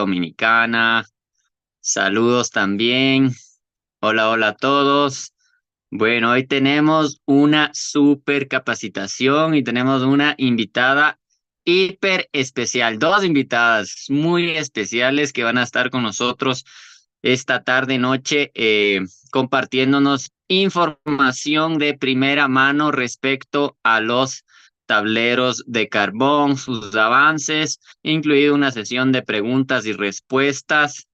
Dominicana. Saludos también. Hola, hola a todos. Bueno, hoy tenemos una super capacitación y tenemos una invitada hiper especial, dos invitadas muy especiales que van a estar con nosotros esta tarde, noche, compartiéndonos información de primera mano respecto a los tableros de carbón, sus avances, incluido una sesión de preguntas y respuestas.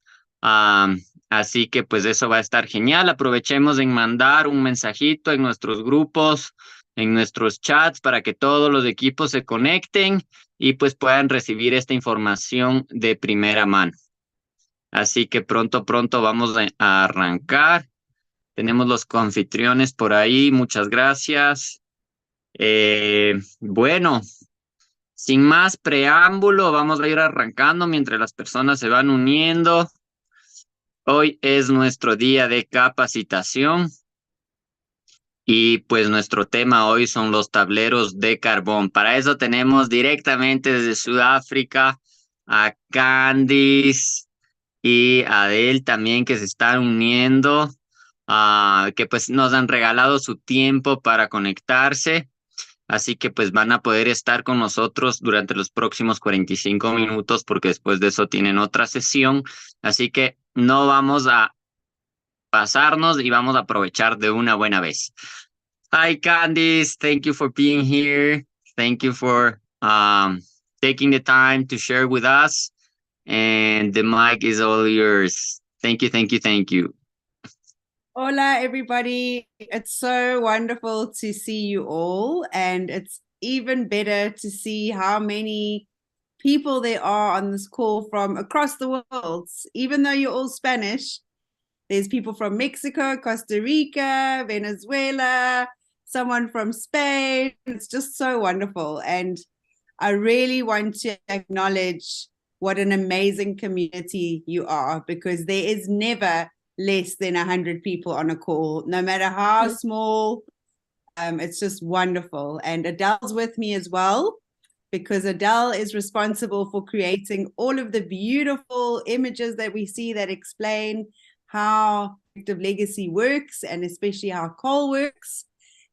Así que pues eso va a estar genial. Aprovechemos en mandar un mensajito en nuestros grupos, en nuestros chats, para que todos los equipos se conecten y pues puedan recibir esta información de primera mano. Así que pronto vamos a arrancar. Tenemos los confitriones por ahí. Muchas gracias. Bueno, sin más preámbulo, vamos a ir arrancando mientras las personas se van uniendo. Hoy es nuestro día de capacitación y pues nuestro tema hoy son los tableros de carbón. Para eso tenemos directamente desde Sudáfrica a Candice y Adele también, que se están uniendo, que pues nos han regalado su tiempo para conectarse. Así que pues van a poder estar con nosotros durante los próximos 45 minutos porque después de eso tienen otra sesión. Así que no vamos a pasarnos y vamos a aprovechar de una buena vez. Hi Candice, thank you for being here. Thank you for taking the time to share with us. And the mic is all yours. Thank you, thank you, thank you. Hola, everybody. It's so wonderful to see you all. And it's even better to see how many people there are on this call from across the world. Even though you're all Spanish, there's people from Mexico, Costa Rica, Venezuela, someone from Spain. It's just so wonderful. And I really want to acknowledge what an amazing community you are, because there is never less than 100 people on a call, no matter how small. It's just wonderful. And Adele's with me as well, because Adele is responsible for creating all of the beautiful images that we see that explain how Active Legacy works, and especially how coal works.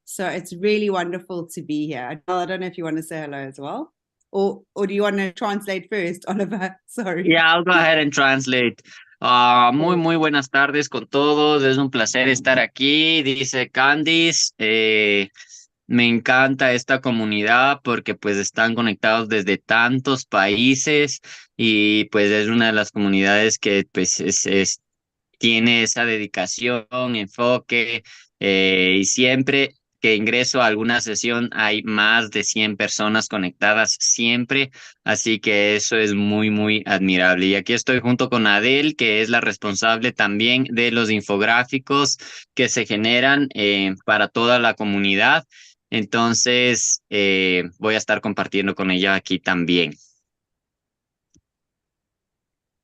So it's really wonderful to be here. Adele, I don't know if you want to say hello as well. Or do you want to translate first, Oliver? Sorry. Yeah, I'll go ahead and translate. Muy buenas tardes con todos. Es un placer estar aquí, dice Candice. Me encanta esta comunidad porque pues están conectados desde tantos países y pues es una de las comunidades que pues tiene esa dedicación, enfoque, y siempre que ingreso a alguna sesión hay más de 100 personas conectadas siempre, así que eso es muy admirable. Y aquí estoy junto con Adele, que es la responsable también de los infográficos que se generan para toda la comunidad. Entonces, voy a estar compartiendo con ella aquí también.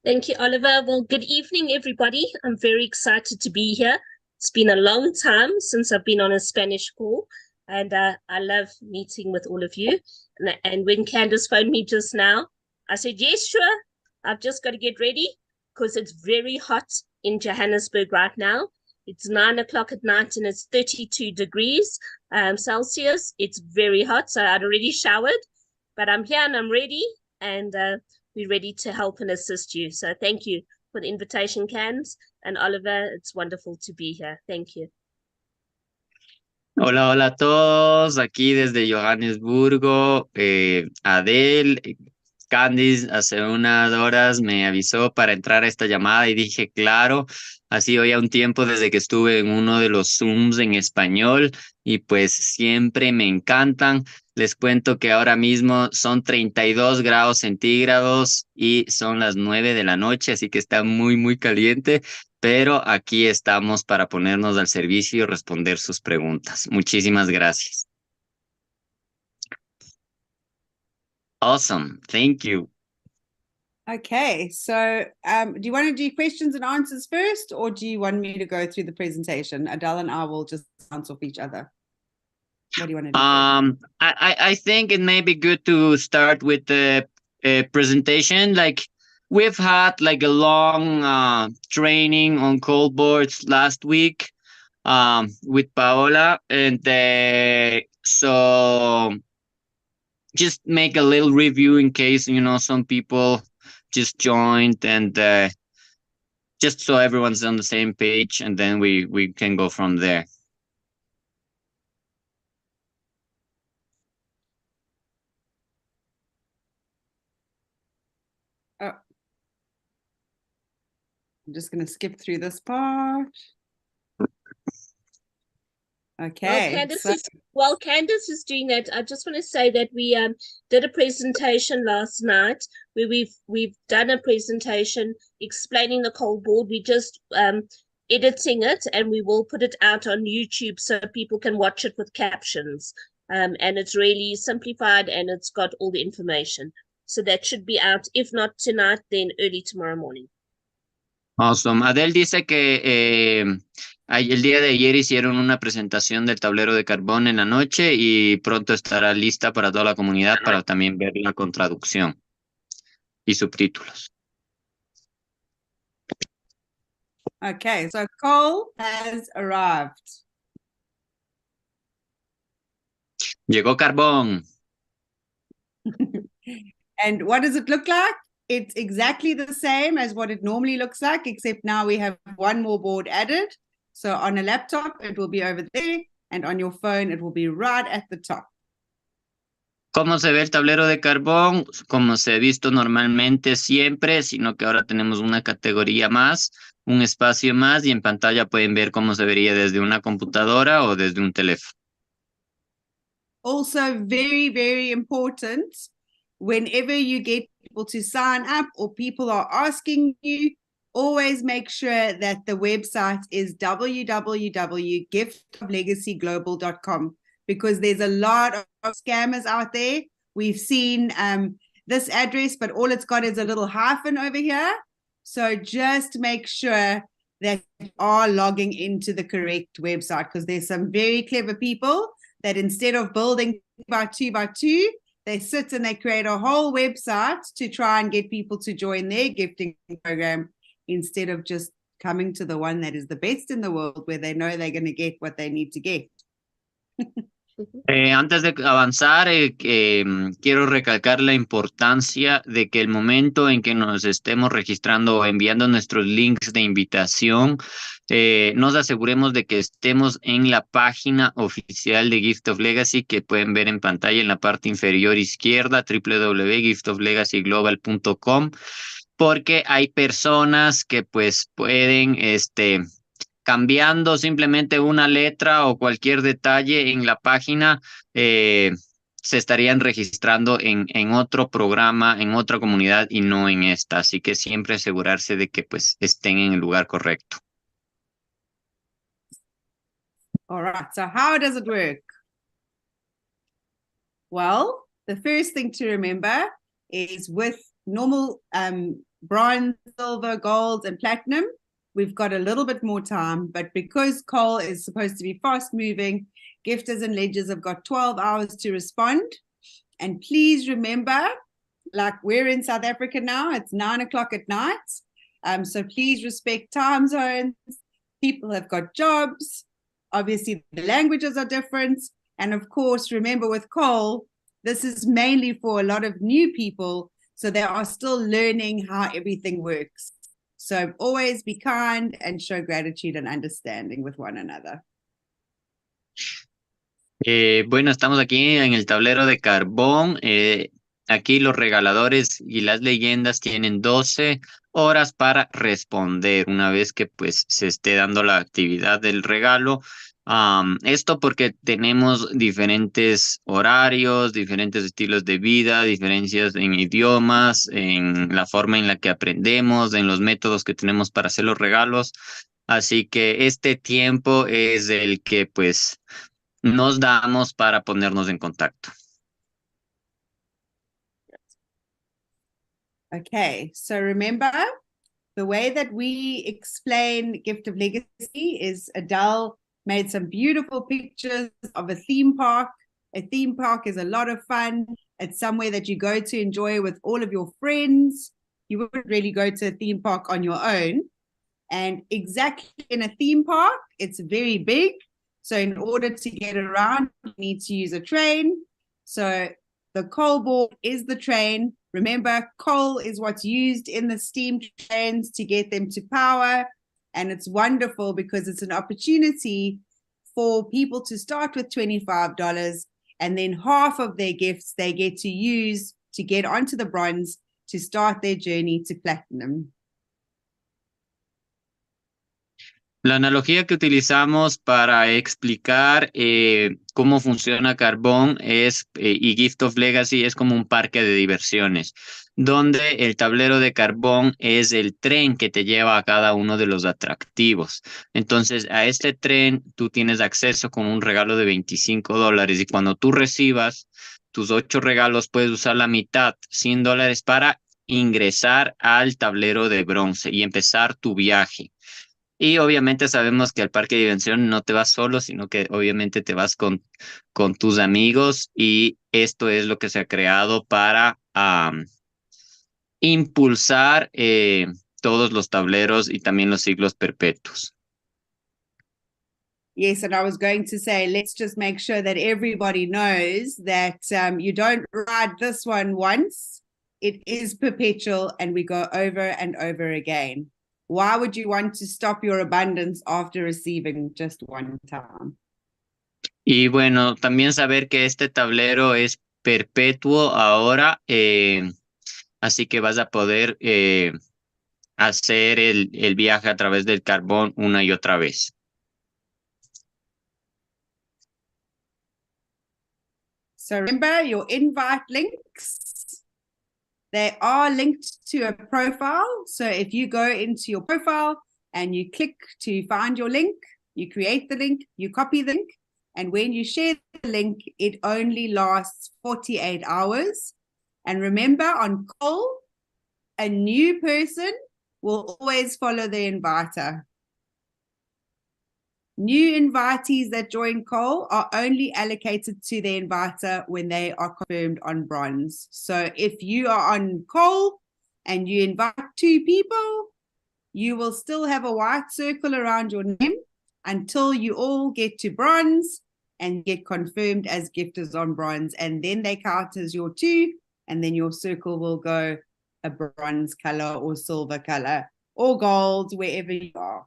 Thank you, Oliver. Well, good evening, everybody. I'm very excited to be here. It's been a long time since I've been on a Spanish call, and I love meeting with all of you. And when Candice phoned me just now, I said, yes, sure. I've just got to get ready because it's very hot in Johannesburg right now. It's 9 o'clock at night and it's 32 degrees Celsius. It's very hot, so I'd already showered, but I'm here and I'm ready, and we're ready to help and assist you. So thank you for the invitation, Cans, and Oliver. It's wonderful to be here. Thank you. Hola, hola a todos, aquí desde Johannesburgo. Adele, Candice hace unas horas me avisó para entrar a esta llamada y dije, claro, ha sido ya un tiempo desde que estuve en uno de los Zooms en español y pues siempre me encantan. Les cuento que ahora mismo son 32 grados centígrados y son las 9 de la noche, así que está muy caliente, pero aquí estamos para ponernos al servicio y responder sus preguntas. Muchísimas gracias. Awesome. Thank you. Okay, so do you want to do questions and answers first, or do you want me to go through the presentation? Adele and I will just bounce off each other. What do you want to do? I think it may be good to start with the presentation. Like, we've had like a long training on cold boards last week with Paola, and so just make a little review in case some people just joined, and just so everyone's on the same page, and then we can go from there. Oh. I'm just going to skip through this part. Okay. While Candice is doing that, I just want to say that we did a presentation last night where we've done a presentation explaining the cold board. We just editing it, and we will put it out on YouTube so people can watch it with captions. And it's really simplified, and it's got all the information. So that should be out, if not tonight, then early tomorrow morning. Awesome. Adele dice que el día de ayer hicieron una presentación del tablero de carbón en la noche y pronto estará lista para toda la comunidad para también verla con traducción y subtítulos. Okay, so Cole has arrived. Llegó carbón. And what does it look like? It's exactly the same as what it normally looks like, except now we have one more board added. So on a laptop, it will be over there, and on your phone, it will be right at the top. ¿Cómo se ve el tablero de carbón? Como se ha visto normalmente siempre, sino que ahora tenemos una categoría más, un espacio más, y en pantalla pueden ver cómo se vería desde una computadora o desde un teléfono. Also, very, very important, whenever you get people to sign up or people are asking you, always make sure that the website is www.giftoflegacyglobal.com, because there's a lot of scammers out there. We've seen this address, but all it's got is a little hyphen over here. So just make sure that you are logging into the correct website, because there's some very clever people that instead of building 2 by 2, they sit and they create a whole website to try and get people to join their gifting program, instead of just coming to the one that is the best in the world, where they know they're going to get what they need to get. Antes de avanzar, quiero recalcar la importancia de que el momento en que nos estemos registrando o enviando nuestros links de invitación, nos aseguremos de que estemos en la página oficial de Gift of Legacy, que pueden ver en pantalla en la parte inferior izquierda, www.giftoflegacyglobal.com, porque hay personas que pues pueden cambiando simplemente una letra o cualquier detalle en la página, se estarían registrando en otro programa, en otra comunidad y no en esta. Así que siempre asegurarse de que pues estén en el lugar correcto. All right, so how does it work? Well, the first thing to remember is with normal bronze, silver, gold, and platinum, we've got a little bit more time, but because coal is supposed to be fast moving, gifters and ledgers have got 12 hours to respond. And please remember, like we're in South Africa now, it's 9 o'clock at night. So please respect time zones. People have got jobs. Obviously, the languages are different. And of course, remember with coal, this is mainly for a lot of new people. So they are still learning how everything works. So always be kind and show gratitude and understanding with one another. Bueno, estamos aquí en el tablero de carbón. Aquí los regaladores y las leyendas tienen 12 horas para responder una vez que pues se esté dando la actividad del regalo. Esto porque tenemos diferentes horarios, diferentes estilos de vida, diferencias en idiomas, en la forma en la que aprendemos, en los métodos que tenemos para hacer los regalos. Así que este tiempo es el que pues nos damos para ponernos en contacto. Okay, so remember, the way that we explain Gift of Legacy is Adele made some beautiful pictures of a theme park. A theme park is a lot of fun. It's somewhere that you go to enjoy with all of your friends. you wouldn't really go to a theme park on your own. And exactly in a theme park, it's very big. So in order to get around, you need to use a train. So the coal board is the train. Remember, coal is what's used in the steam trains to get them to power. And it's wonderful because it's an opportunity for people to start with $25, and then half of their gifts they get to use to get onto the bronze to start their journey to platinum. La analogía que utilizamos para explicar cómo funciona Carbón y Gift of Legacy es como un parque de diversiones, donde el tablero de Carbón es el tren que te lleva a cada uno de los atractivos. Entonces, a este tren tú tienes acceso con un regalo de $25 y cuando tú recibas tus 8 regalos puedes usar la mitad, $100, para ingresar al tablero de bronce y empezar tu viaje. Y obviamente sabemos que al parque de diversión no te vas solo, sino que obviamente te vas con tus amigos, y esto es lo que se ha creado para impulsar todos los tableros y también los siglos perpetuos. Yes, and I was going to say, let's just make sure that everybody knows that you don't ride this one once. It is perpetual, and we go over and over again. Why would you want to stop your abundance after receiving just one time? Y bueno, también saber que este tablero es perpetuo ahora, así que vas a poder hacer el viaje a través del carbón una y otra vez. So remember your invite links. They are linked to a profile. So if you go into your profile and you click to find your link, you create the link, you copy the link, and when you share the link, it only lasts 48 hours. And remember, on call, a new person will always follow the inviter. New invitees that join coal are only allocated to the inviter when they are confirmed on bronze. So if you are on coal and you invite 2 people, you will still have a white circle around your name until you all get to bronze and get confirmed as gifters on bronze. And then they count as your 2, and then your circle will go a bronze color or silver color or gold, wherever you are.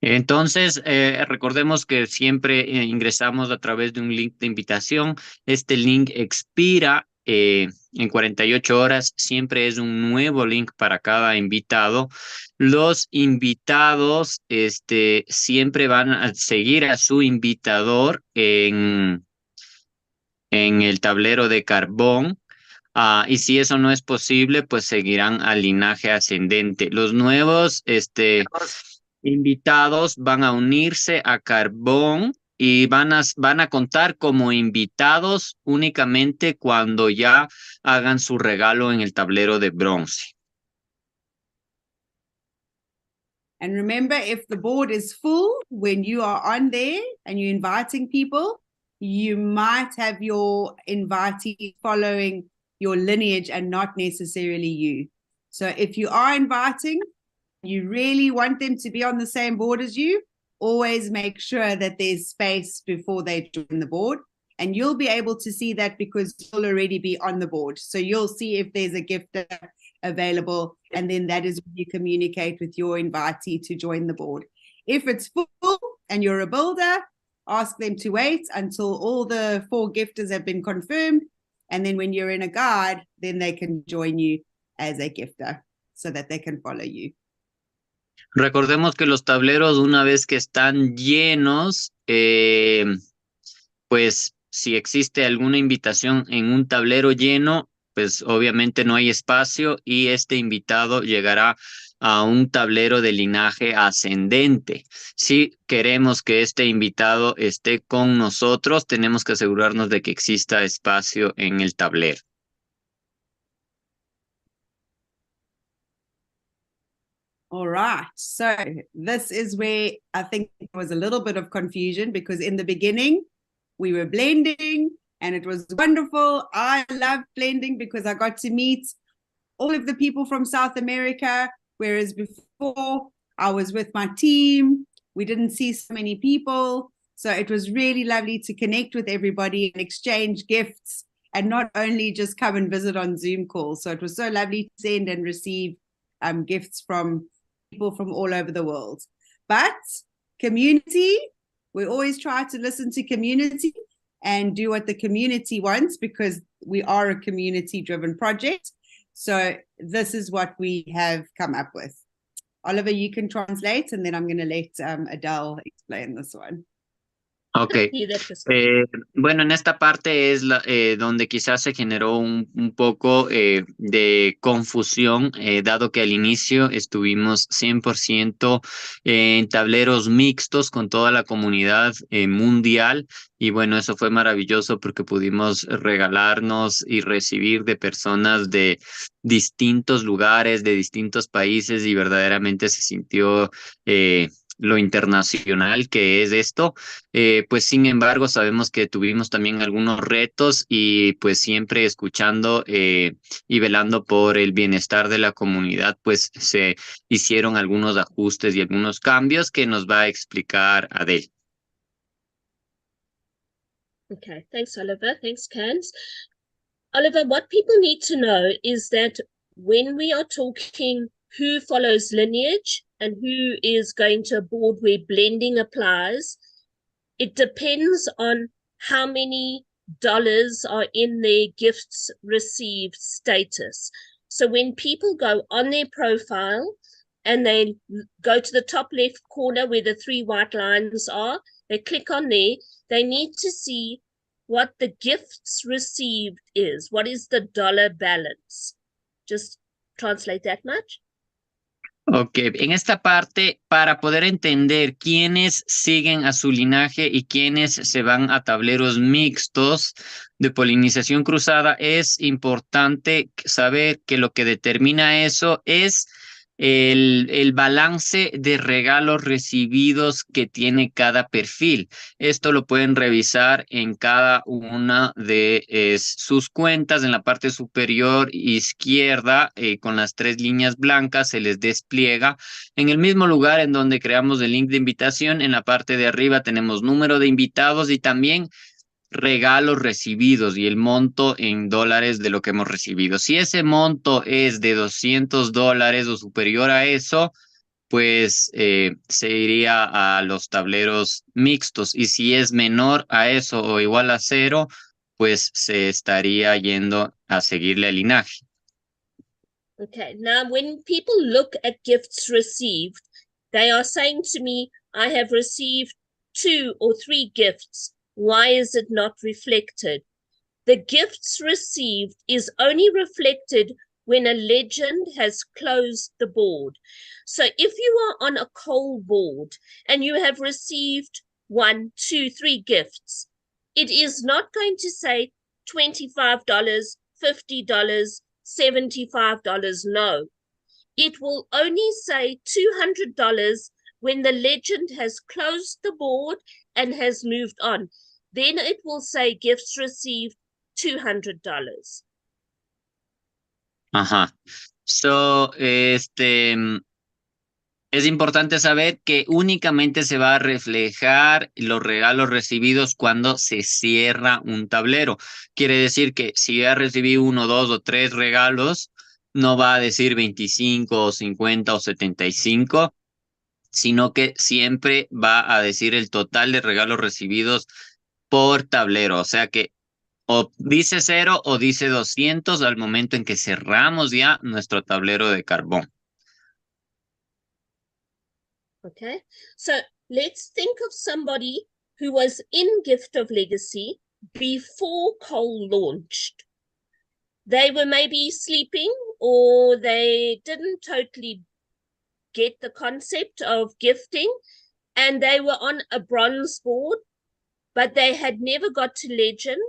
Entonces, recordemos que siempre ingresamos a través de un link de invitación. Este link expira en 48 horas. Siempre es un nuevo link para cada invitado. Los invitados siempre van a seguir a su invitador en el tablero de carbón. Y si eso no es posible, pues seguirán al linaje ascendente. Los nuevos invitados van a unirse a carbón y van a contar como invitados únicamente cuando ya hagan su regalo en el tablero de bronce. And remember, if the board is full when you are on there and you're inviting people, you might have your invitee following your lineage and not necessarily you. So if you are inviting, you really want them to be on the same board as you, always make sure that there's space before they join the board. And you'll be able to see that because you'll already be on the board. So you'll see if there's a gifter available, and then that is when you communicate with your invitee to join the board. If it's full and you're a builder, ask them to wait until all the 4 gifters have been confirmed. And then when you're in a guide, then they can join you as a gifter so that they can follow you. Recordemos que los tableros, una vez que están llenos, pues si existe alguna invitación en un tablero lleno, pues obviamente no hay espacio y este invitado llegará a un tablero de linaje ascendente. Si queremos que este invitado esté con nosotros, tenemos que asegurarnos de que exista espacio en el tablero. All right, so this is where I think there was a little bit of confusion, because in the beginning we were blending and it was wonderful. I loved blending because I got to meet all of the people from South America, whereas before I was with my team, we didn't see so many people. So it was really lovely to connect with everybody and exchange gifts, and not only just come and visit on Zoom calls. So it was so lovely to send and receive gifts from people from all over the world. But community, we always try to listen to community and do what the community wants, because we are a community-driven project. So this is what we have come up with. Oliver, you can translate, and then I'm going to let Adele explain this one. Ok. Bueno, en esta parte es donde quizás se generó un poco de confusión, dado que al inicio estuvimos 100% en tableros mixtos con toda la comunidad mundial. Y bueno, eso fue maravilloso porque pudimos regalarnos y recibir de personas de distintos lugares, de distintos países, y verdaderamente se sintió lo internacional que es esto. Pues sin embargo sabemos que tuvimos también algunos retos, y pues siempre escuchando y velando por el bienestar de la comunidad, pues se hicieron algunos ajustes y algunos cambios que nos va a explicar Adele. Okay, thanks, Oliver. Thanks, Cans. Oliver, what people need to know is that when we are talking who follows lineage and who is going to a board where blending applies, it depends on how many dollars are in their gifts received status. So when people go on their profile and they go to the top left corner where the 3 white lines are, they click on there, they need to see what the gifts received is. What is the dollar balance? Just translate that much. Ok, en esta parte, para poder entender quiénes siguen a su linaje y quiénes se van a tableros mixtos de polinización cruzada, es importante saber que lo que determina eso es el balance de regalos recibidos que tiene cada perfil. Esto lo pueden revisar en cada una de sus cuentas. En la parte superior izquierda, con las 3 líneas blancas, se les despliega. En el mismo lugar en donde creamos el link de invitación, en la parte de arriba tenemos número de invitados y también regalos recibidos y el monto en dólares de lo que hemos recibido. Si ese monto es de $200 o superior a eso, pues se iría a los tableros mixtos, y si es menor a eso o igual a 0, pues se estaría yendo a seguirle el linaje. Okay, now when people look at gifts received, they are saying to me, I have received 2 or 3 gifts. Why is it not reflected? The gifts received is only reflected when a legend has closed the board. So if you are on a cold board and you have received 1, 2, 3 gifts, it is not going to say $25, $50, $75. No, it will only say $200 when the legend has closed the board and has moved on. Then it will say gifts received $200. Ajá. So, es importante saber que únicamente se va a reflejar los regalos recibidos cuando se cierra un tablero. Quiere decir que si ya recibí 1, 2 o 3 regalos, no va a decir 25 o 50 o 75, sino que siempre va a decir el total de regalos recibidos por tablero. O sea que o dice 0 o dice 200 al momento en que cerramos ya nuestro tablero de carbón. Okay, so let's think of somebody who was in Gift of Legacy before Cole launched. They were maybe sleeping, or they didn't totally get the concept of gifting, and they were on a bronze board, but they had never got to legend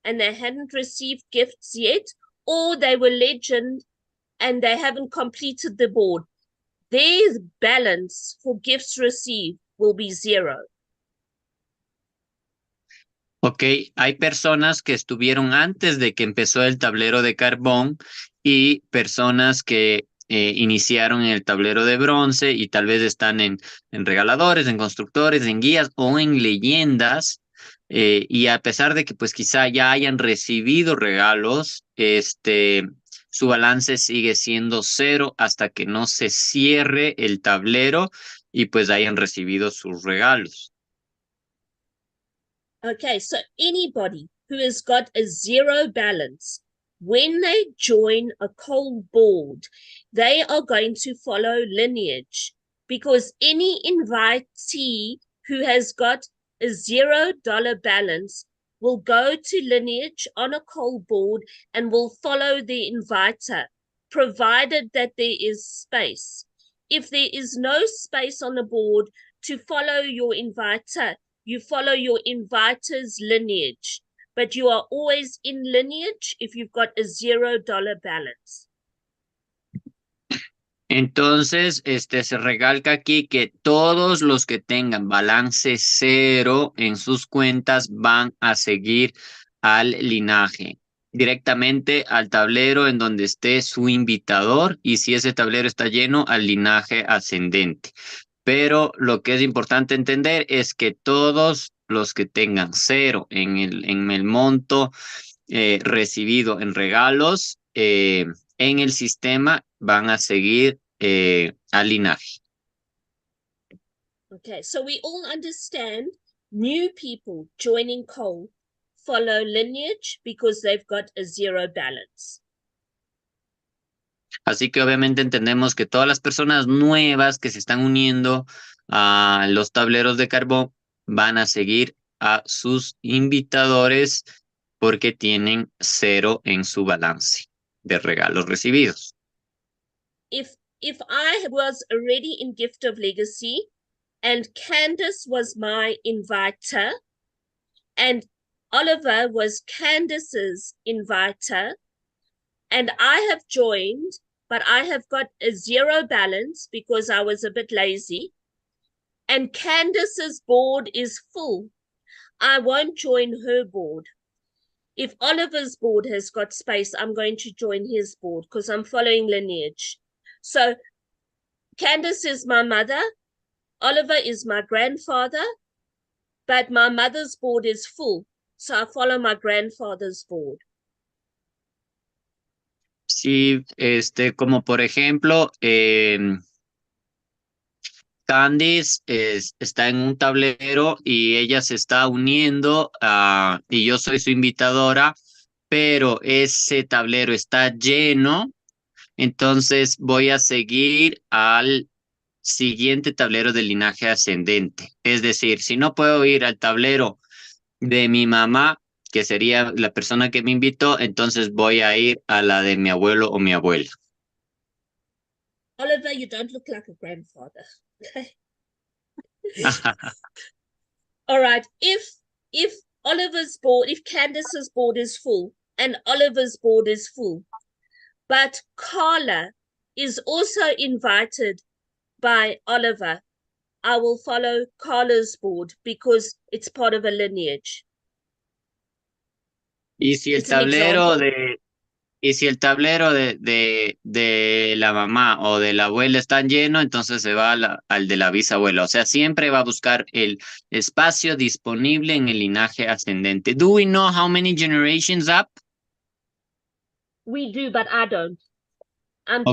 and they hadn't received gifts yet, or they were legend and they haven't completed the board. Their balance for gifts received will be 0. Ok, hay personas que estuvieron antes de que empezó el tablero de carbón y personas que iniciaron en el tablero de bronce y tal vez están en regaladores, en constructores, en guías o en leyendas. Y a pesar de que pues quizá ya hayan recibido regalos, su balance sigue siendo 0 hasta que no se cierre el tablero y pues hayan recibido sus regalos. Okay, so anybody who has got a 0 balance, when they join a coal board, they are going to follow lineage, because any invitee who has got a $0 balance will go to lineage on a coal board and will follow the inviter, provided that there is space. If there is no space on the board to follow your inviter, you follow your inviter's lineage, but you are always in lineage if you've got a $0 balance. Entonces, se recalca aquí que todos los que tengan balance 0 en sus cuentas van a seguir al linaje, directamente al tablero en donde esté su invitador, y si ese tablero está lleno, al linaje ascendente. Pero lo que es importante entender es que todos los que tengan 0 en el monto recibido en regalos en el sistema van a seguir al linaje. Okay, so we all understand new people joining coal follow lineage because they've got a 0 balance. Así que obviamente entendemos que todas las personas nuevas que se están uniendo a los tableros de carbón van a seguir a sus invitadores porque tienen 0 en su balance de regalos recibidos. If I was already in Gift of Legacy and Candice was my inviter and Oliver was Candice's inviter and I have joined, but I have got a 0 balance because I was a bit lazy, and Candice's board is full, I won't join her board. If Oliver's board has got space, I'm going to join his board because I'm following lineage. So Candice is my mother, Oliver is my grandfather, but my mother's board is full, so I follow my grandfather's board. Sí, como por ejemplo, Candice está en un tablero y ella se está uniendo y yo soy su invitadora, pero ese tablero está lleno, entonces voy a seguir al siguiente tablero del linaje ascendente. Es decir, si no puedo ir al tablero de mi mamá, que sería la persona que me invitó, entonces voy a ir a la de mi abuelo o mi abuela. Oliver, you don't look like a grandfather. All right. If Oliver's board, if Candice's board is full and Oliver's board is full, but Carla is also invited by Oliver, I will follow Carla's board because it's part of a lineage. Y si el tablero de la mamá o de la abuela está lleno, entonces se va al de la bisabuela. O sea, siempre va a buscar el espacio disponible en el linaje ascendente. Do we know how many generations up? We do, but I don't. I'm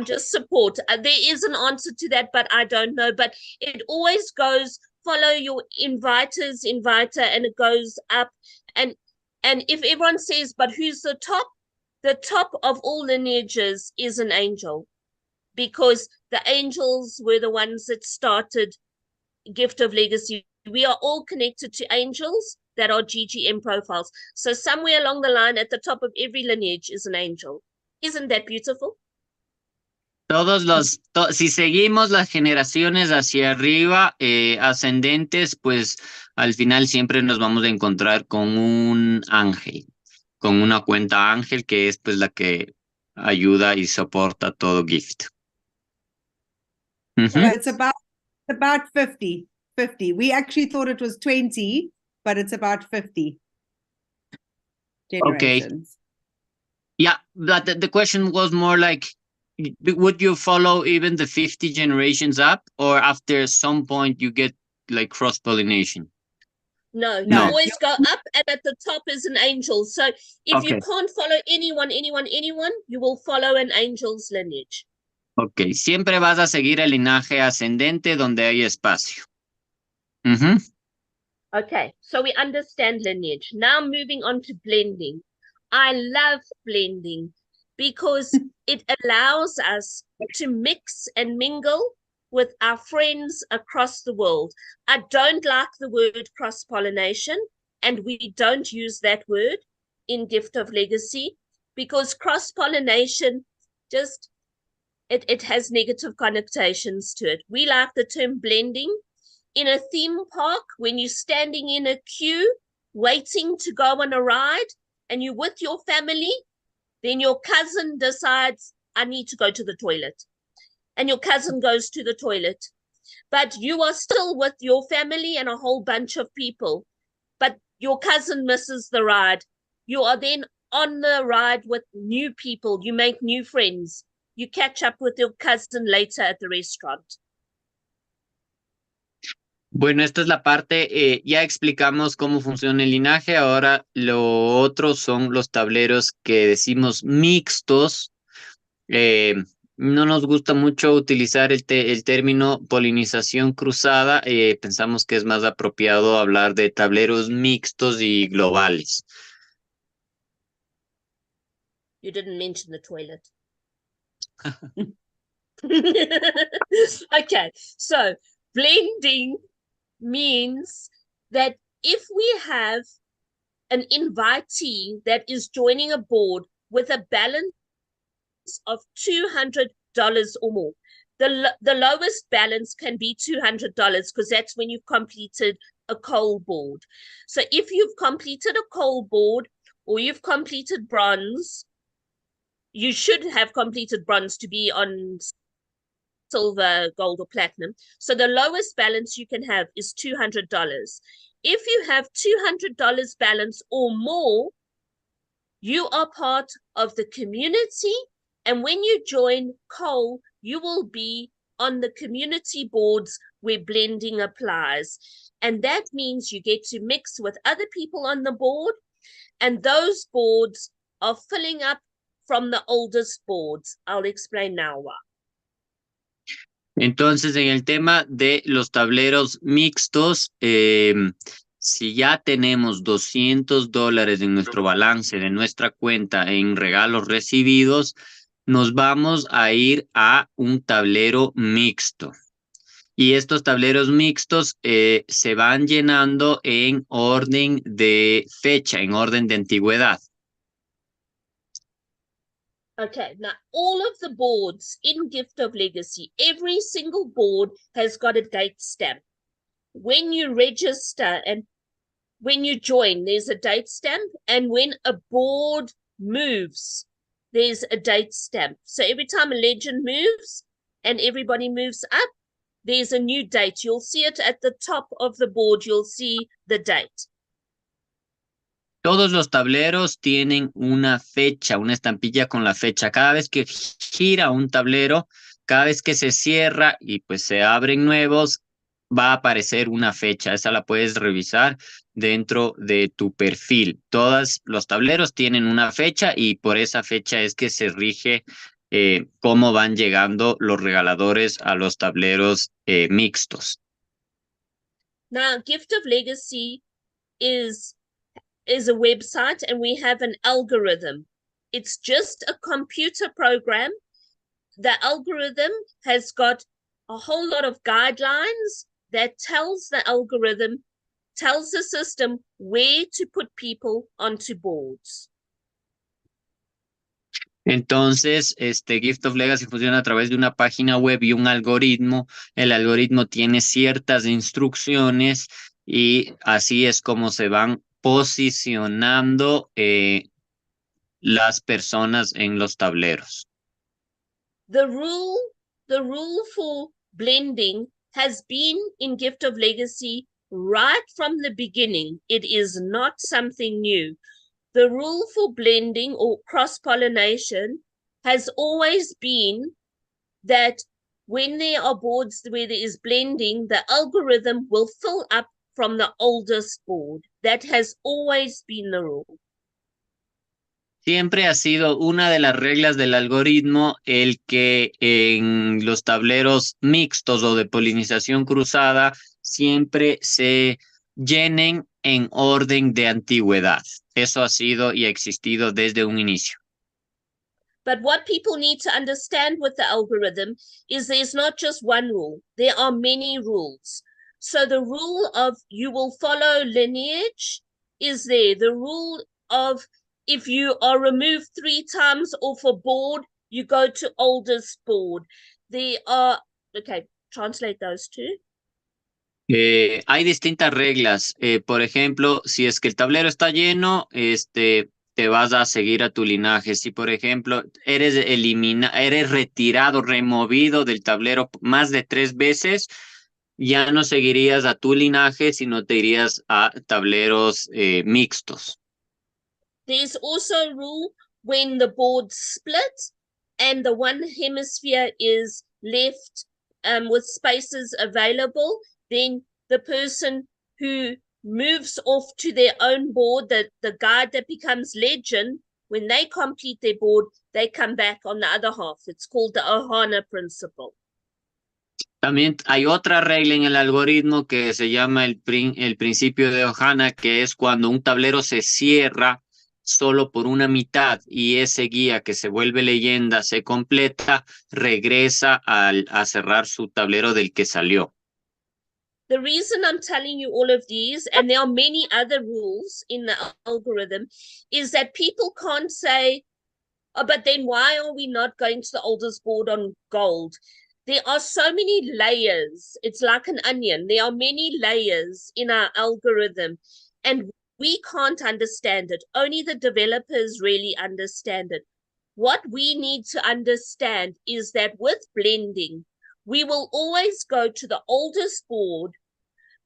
just support. There is an answer to that, but I don't know. But it always goes follow your inviter's inviter, and it goes up. And if everyone says, but who's the top? The top of all lineages is an angel, because the angels were the ones that started Gift of Legacy. We are all connected to angels that are GGM profiles. So somewhere along the line, at the top of every lineage is an angel. Isn't that beautiful? Si seguimos las generaciones hacia arriba, ascendentes, pues al final siempre nos vamos a encontrar con un ángel, con una cuenta ángel que es pues la que ayuda y soporta todo gift. So it's about 50. We actually thought it was 20, but it's about 50 Okay. generations. Yeah, but the question was more like, would you follow even the 50 generations up, or after some point you get like cross-pollination? No, you No. always go up, and at the top is an angel. So if you Okay. can't follow anyone, you will follow an angel's lineage. Ok, siempre vas a seguir el linaje ascendente donde hay espacio. Ujú. Okay, so we understand lineage. Now moving on to blending. I love blending because it allows us to mix and mingle with our friends across the world. I don't like the word cross-pollination, and we don't use that word in Gift of Legacy because cross-pollination just it has negative connotations to it. We like the term blending. In a theme park, when you're standing in a queue waiting to go on a ride and you're with your family, then your cousin decides, I need to go to the toilet. And your cousin goes to the toilet. But you are still with your family and a whole bunch of people. But your cousin misses the ride. You are then on the ride with new people. You make new friends. You catch up with your cousin later at the restaurant. Bueno, esta es la parte, ya explicamos cómo funciona el linaje, ahora lo otro son los tableros que decimos mixtos. No nos gusta mucho utilizar el término polinización cruzada, pensamos que es más apropiado hablar de tableros mixtos y globales. You didn't mention the toilet. Okay, so blending means that if we have an invitee that is joining a board with a balance of $200 or more, the lowest balance can be $200 because that's when you've completed a coal board. So if you've completed a coal board or you've completed bronze, you should have completed bronze to be on silver, gold, or platinum. So the lowest balance you can have is $200. If you have $200 balance or more, you are part of the community. And when you join coal, you will be on the community boards where blending applies. And that means you get to mix with other people on the board. And those boards are filling up from the oldest boards. I'll explain now why. Entonces, en el tema de los tableros mixtos, si ya tenemos $200 en nuestro balance de nuestra cuenta en regalos recibidos, nos vamos a ir a un tablero mixto. Y estos tableros mixtos se van llenando en orden de fecha, en orden de antigüedad. Okay, now all of the boards in Gift of Legacy, every single board has got a date stamp. When you register and when you join, there's a date stamp. And when a board moves, there's a date stamp. So every time a legend moves and everybody moves up, there's a new date. You'll see it at the top of the board. You'll see the date. Todos los tableros tienen una fecha, una estampilla con la fecha. Cada vez que gira un tablero, cada vez que se cierra y pues se abren nuevos, va a aparecer una fecha. Esa la puedes revisar dentro de tu perfil. Todos los tableros tienen una fecha y por esa fecha es que se rige cómo van llegando los regaladores a los tableros mixtos. Now, Gift of Legacy is a website and we have an algorithm. It's just a computer program. The algorithm has got a whole lot of guidelines that tells the system where to put people onto boards. Entonces, Gift of Legacy funciona a través de una página web y un algoritmo. El algoritmo tiene ciertas instrucciones y así es como se van posicionando las personas en los tableros. The rule for blending has been in Gift of Legacy right from the beginning. It is not something new. The rule for blending or cross-pollination has always been that when there are boards where there is blending, the algorithm will fill up from the oldest board. That has always been the rule. Siempre ha sido una de las reglas del algoritmo el que en los tableros mixtos o de polinización cruzada siempre se llenen en orden de antigüedad. Eso ha sido y ha existido desde un inicio. But what people need to understand with the algorithm is there's not just one rule. There are many rules. So the rule of you will follow lineage is there. The rule of if you are removed 3 times off a board, you go to oldest board. There are, okay, translate those two. Hay distintas reglas. Por ejemplo, si es que el tablero está lleno, te vas a seguir a tu linaje. Si, por ejemplo, eres retirado, removido del tablero más de 3 veces, ya no seguirías a tu linaje, sino te irías a tableros mixtos. There's also a rule when the board split and the one hemisphere is left with spaces available, then the person who moves off to their own board, the guide that becomes legend, when they complete their board, they come back on the other half. It's called the Ohana principle. También hay otra regla en el algoritmo que se llama el principio de Ohana, que es cuando un tablero se cierra solo por una mitad y ese guía que se vuelve leyenda se completa, regresa a cerrar su tablero del que salió. The reason I'm telling you all of these, and there are many other rules in the algorithm, is that people can't say, oh, but then why are we not going to the oldest board on gold? There are so many layers. It's like an onion. There are many layers in our algorithm, and we can't understand it. Only the developers really understand it. What we need to understand is that with blending, we will always go to the oldest board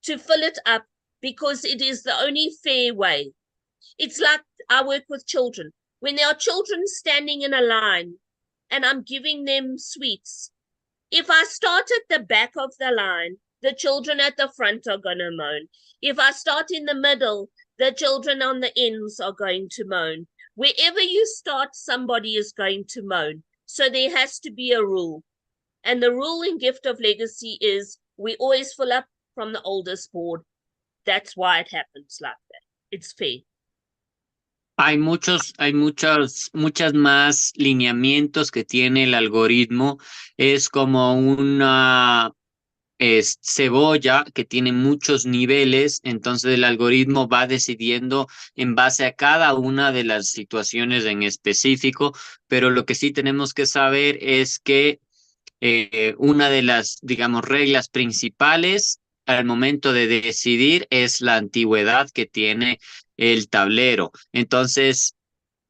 to fill it up because it is the only fair way. It's like I work with children. When there are children standing in a line and I'm giving them sweets, if I start at the back of the line, the children at the front are going to moan. If I start in the middle, the children on the ends are going to moan. Wherever you start, somebody is going to moan. So there has to be a rule. And the rule in Gift of Legacy is we always fill up from the oldest board. That's why it happens like that. It's fair. Hay muchas más lineamientos que tiene el algoritmo. Es como una cebolla que tiene muchos niveles, entonces el algoritmo va decidiendo en base a cada una de las situaciones en específico, pero lo que sí tenemos que saber es que una de las, digamos, reglas principales al momento de decidir es la antigüedad que tiene el tablero. Entonces,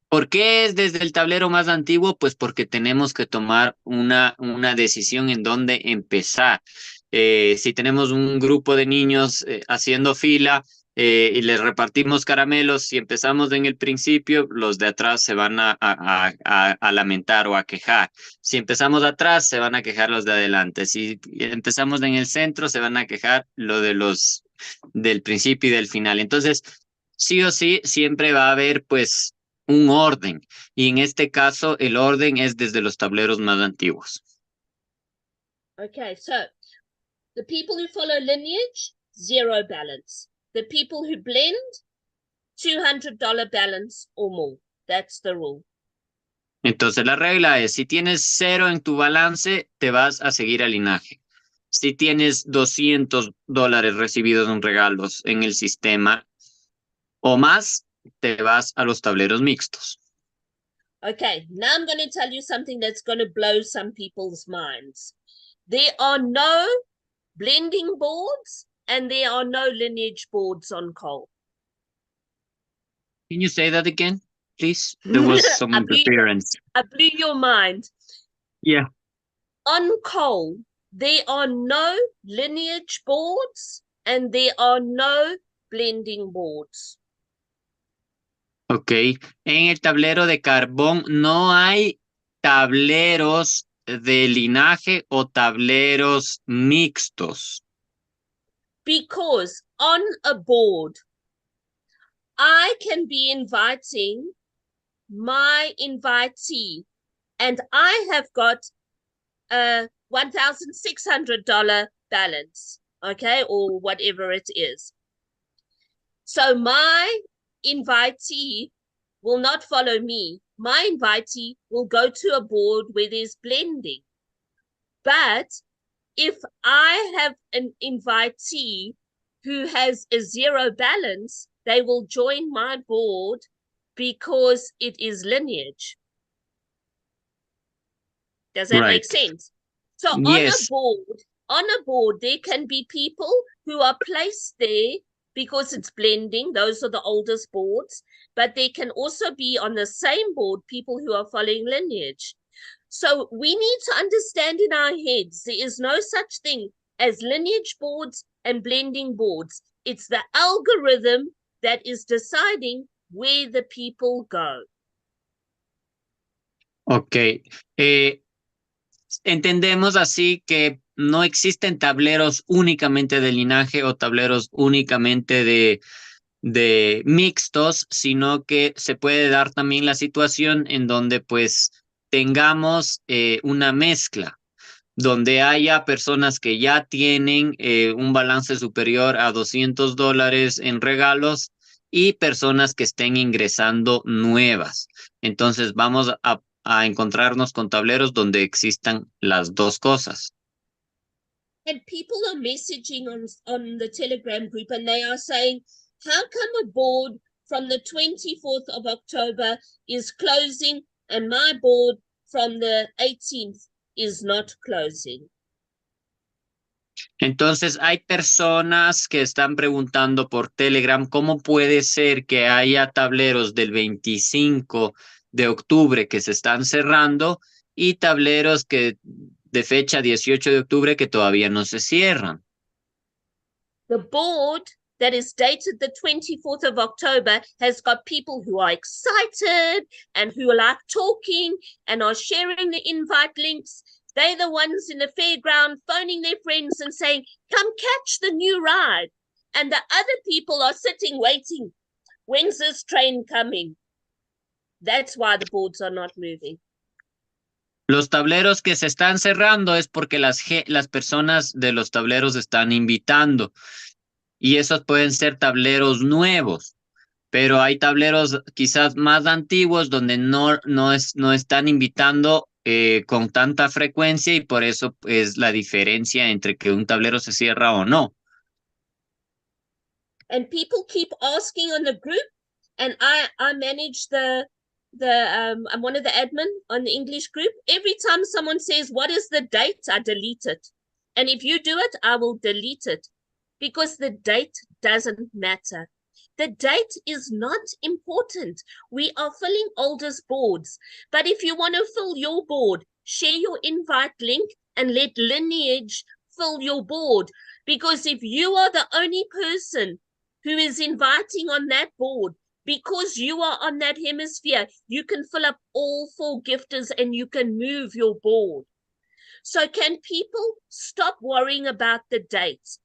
¿por qué es desde el tablero más antiguo? Pues porque tenemos que tomar una decisión en dónde empezar. Si tenemos un grupo de niños haciendo fila y les repartimos caramelos, si empezamos en el principio, los de atrás se van a lamentar o a quejar. Si empezamos atrás, se van a quejar los de adelante. Si empezamos en el centro, se van a quejar los del principio y del final. Entonces, sí o sí, siempre va a haber pues un orden. Y en este caso, el orden es desde los tableros más antiguos. Okay, so the people who follow lineage, 0 balance. The people who blend, $200 balance or more. That's the rule. Entonces la regla es, si tienes 0 en tu balance, te vas a seguir al linaje. Si tienes $200 recibidos en regalos en el sistema o más, te vas a los tableros mixtos. Okay, now I'm going to tell you something that's going to blow some people's minds. There are no blending boards and there are no lineage boards on coal. Can you say that again, please? There was some interference. I blew your mind. Yeah. On coal, there are no lineage boards and there are no blending boards. Ok, en el tablero de carbón no hay tableros de linaje o tableros mixtos. Because on a board, I can be inviting my invitee, and I have got a $1,600 balance, okay, or whatever it is. So my invitee will not follow me. My invitee will go to a board where there's blending. But if I have an invitee who has a zero balance, they will join my board because it is lineage. Does that make sense? So Yes. on a board, there can be people who are placed there because it's blending. Those are the oldest boards. But there can also be on the same board people who are following lineage. So we need to understand in our heads, there is no such thing as lineage boards and blending boards. It's the algorithm that is deciding where the people go. Ok. Entendemos así que no existen tableros únicamente de linaje o tableros únicamente de mixtos, sino que se puede dar también la situación en donde pues tengamos una mezcla, donde haya personas que ya tienen un balance superior a $200 en regalos y personas que estén ingresando nuevas. Entonces vamos a encontrarnos con tableros donde existan las dos cosas. And people are messaging on the Telegram group and they are saying, how come a board from the 24th of October is closing and my board from the 18th is not closing? Entonces hay personas que están preguntando por Telegram cómo puede ser que haya tableros del 25 de octubre que se están cerrando y tableros que de fecha 18 de octubre que todavía no se cierran. The board that is dated the 24th of October has got people who are excited and who like talking and are sharing the invite links. They're the ones in the fairground phoning their friends and saying, come catch the new ride. And the other people are sitting waiting. When's this train coming? That's why the boards are not moving. Los tableros que se están cerrando es porque las personas de los tableros están invitando. Y esos pueden ser tableros nuevos. Pero hay tableros quizás más antiguos donde no están invitando con tanta frecuencia y por eso es la diferencia entre que un tablero se cierra o no. And people keep asking on the group, and I manage I'm one of the admin on the English group. Every time someone says, what is the date? I delete it. And if you do it, I will delete it because the date doesn't matter. The date is not important. We are filling oldest boards. But if you want to fill your board, share your invite link and let lineage fill your board. Because if you are the only person who is inviting on that board, because you are on that hemisphere, you can fill up all 4 gifters and you can move your board. So can people stop worrying about the dates?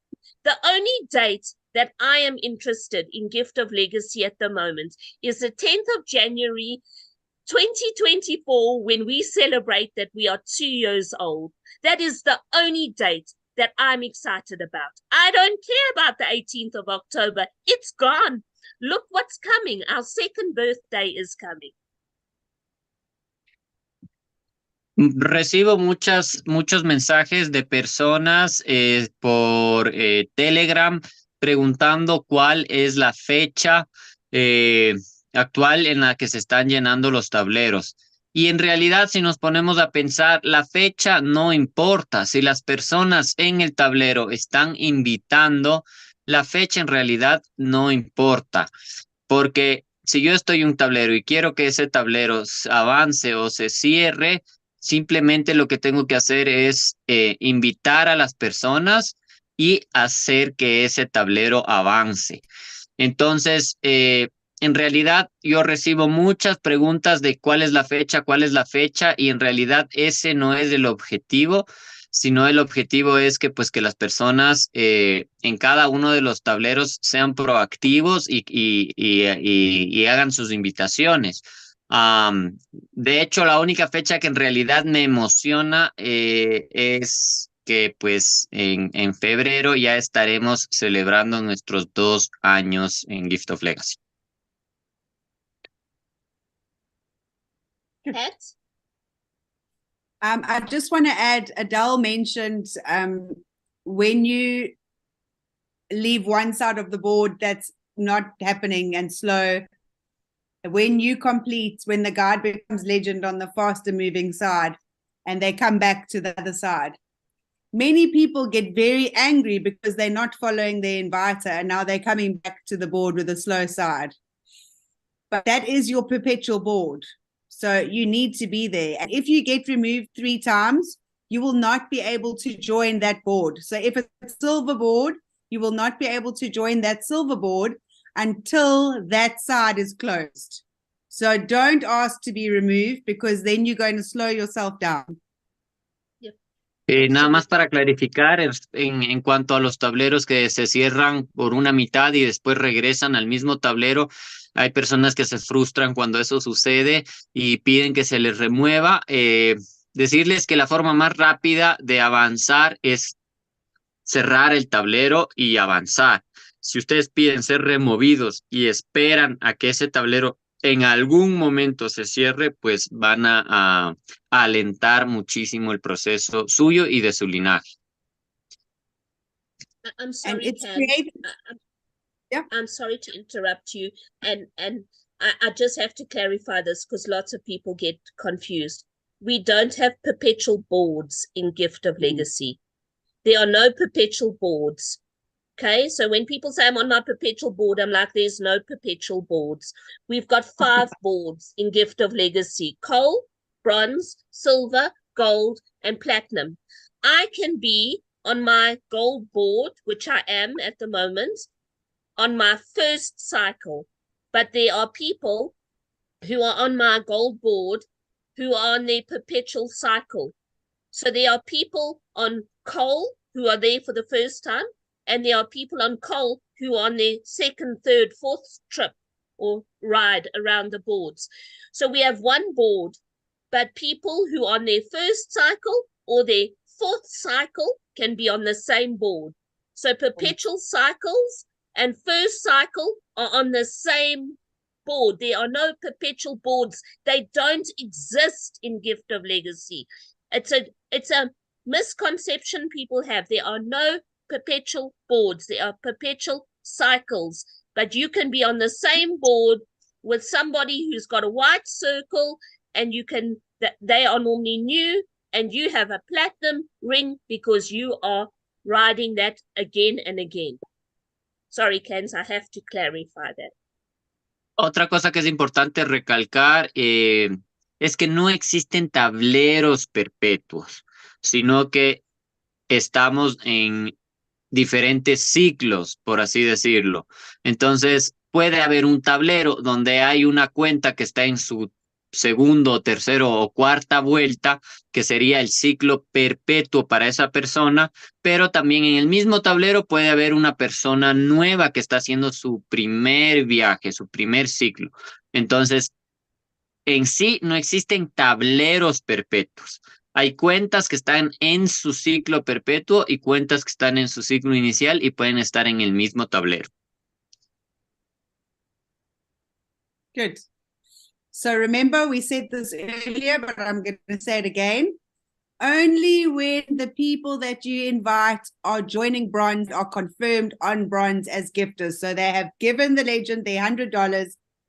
The only date that I am interested in Gift of Legacy at the moment is the 10th of January, 2024, when we celebrate that we are 2 years old. That is the only date that I'm excited about. I don't care about the 18th of October. It's gone. Look what's coming. Our second birthday is coming. Recibo muchos mensajes de personas por Telegram preguntando cuál es la fecha actual en la que se están llenando los tableros. Y en realidad, si nos ponemos a pensar, la fecha no importa. Si las personas en el tablero están invitando, la fecha en realidad no importa. Porque si yo estoy en un tablero y quiero que ese tablero avance o se cierre, simplemente lo que tengo que hacer es invitar a las personas y hacer que ese tablero avance. Entonces, en realidad yo recibo muchas preguntas de cuál es la fecha, y en realidad ese no es el objetivo, sino el objetivo es que pues que las personas en cada uno de los tableros sean proactivos y hagan sus invitaciones. De hecho, la única fecha que en realidad me emociona es que pues en febrero ya estaremos celebrando nuestros 2 años en Gift of Legacy. Pat? I just want to add, Adele mentioned when you leave one side of the board that's not happening and slow, when you complete, when the guide becomes legend on the faster moving side and they come back to the other side, many people get very angry because they're not following the inviter and now they're coming back to the board with a slow side. But that is your perpetual board. So you need to be there. And if you get removed 3 times, you will not be able to join that board. So if it's a silver board, you will not be able to join that silver board until that side is closed. So don't ask to be removed because then you're going to slow yourself down. Nada más para clarificar, en cuanto a los tableros que se cierran por una mitad y después regresan al mismo tablero, hay personas que se frustran cuando eso sucede y piden que se les remueva. Decirles que la forma más rápida de avanzar es cerrar el tablero y avanzar. Si ustedes piden ser removidos y esperan a que ese tablero en algún momento se cierre, pues van a alentar muchísimo el proceso suyo y de su linaje. I'm sorry, And it's Ken. created. Yeah. I'm sorry to interrupt you, and I just have to clarify this because lots of people get confused. We don't have perpetual boards in Gift of Legacy. There are no perpetual boards. Okay, so when people say I'm on my perpetual board, I'm like, there's no perpetual boards. We've got 5 boards in Gift of Legacy: coal, bronze, silver, gold, and platinum. I can be on my gold board, which I am at the moment, on my first cycle. But there are people who are on my gold board who are on their perpetual cycle. So there are people on coal who are there for the first time, and there are people on coal who are on their 2nd, 3rd, 4th trip or ride around the boards. So we have one board, but people who are on their first cycle or their 4th cycle can be on the same board. So perpetual cycles and first cycle are on the same board. There are no perpetual boards. They don't exist in Gift of Legacy. It's a misconception people have. There are no perpetual boards. There are perpetual cycles, but you can be on the same board with somebody who's got a white circle, and they are normally new, and you have a platinum ring because you are riding that again and again. Sorry, Kens, I have to clarify that. Otra cosa que es importante recalcar es que no existen tableros perpetuos, sino que estamos en diferentes ciclos, por así decirlo. Entonces, puede haber un tablero donde hay una cuenta que está en su segundo, tercero o cuarta vuelta, que sería el ciclo perpetuo para esa persona, pero también en el mismo tablero puede haber una persona nueva que está haciendo su primer viaje, su primer ciclo. Entonces, en sí no existen tableros perpetuos. Hay cuentas que están en su ciclo perpetuo y cuentas que están en su ciclo inicial y pueden estar en el mismo tablero. Good. So remember, we said this earlier, but I'm going to say it again. Only when the people that you invite are joining bronze, are confirmed on bronze as gifters. So they have given the legend their $100.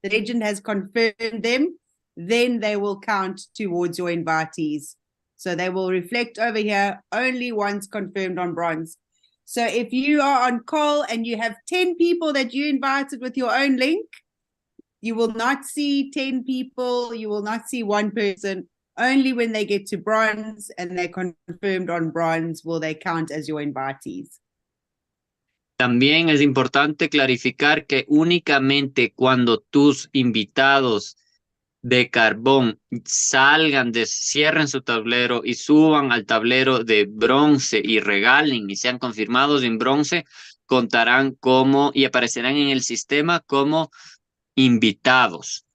The legend has confirmed them. Then they will count towards your invitees. So they will reflect over here only once confirmed on bronze. So if you are on coal and you have 10 people that you invited with your own link, you will not see 10 people. You will not see one person. Only when they get to bronze and they're confirmed on bronze will they count as your invitees. También es importante clarificar que únicamente cuando tus invitados de carbón cierren su tablero y suban al tablero de bronce y regalen y sean confirmados en bronce, contarán como y aparecerán en el sistema como invitados.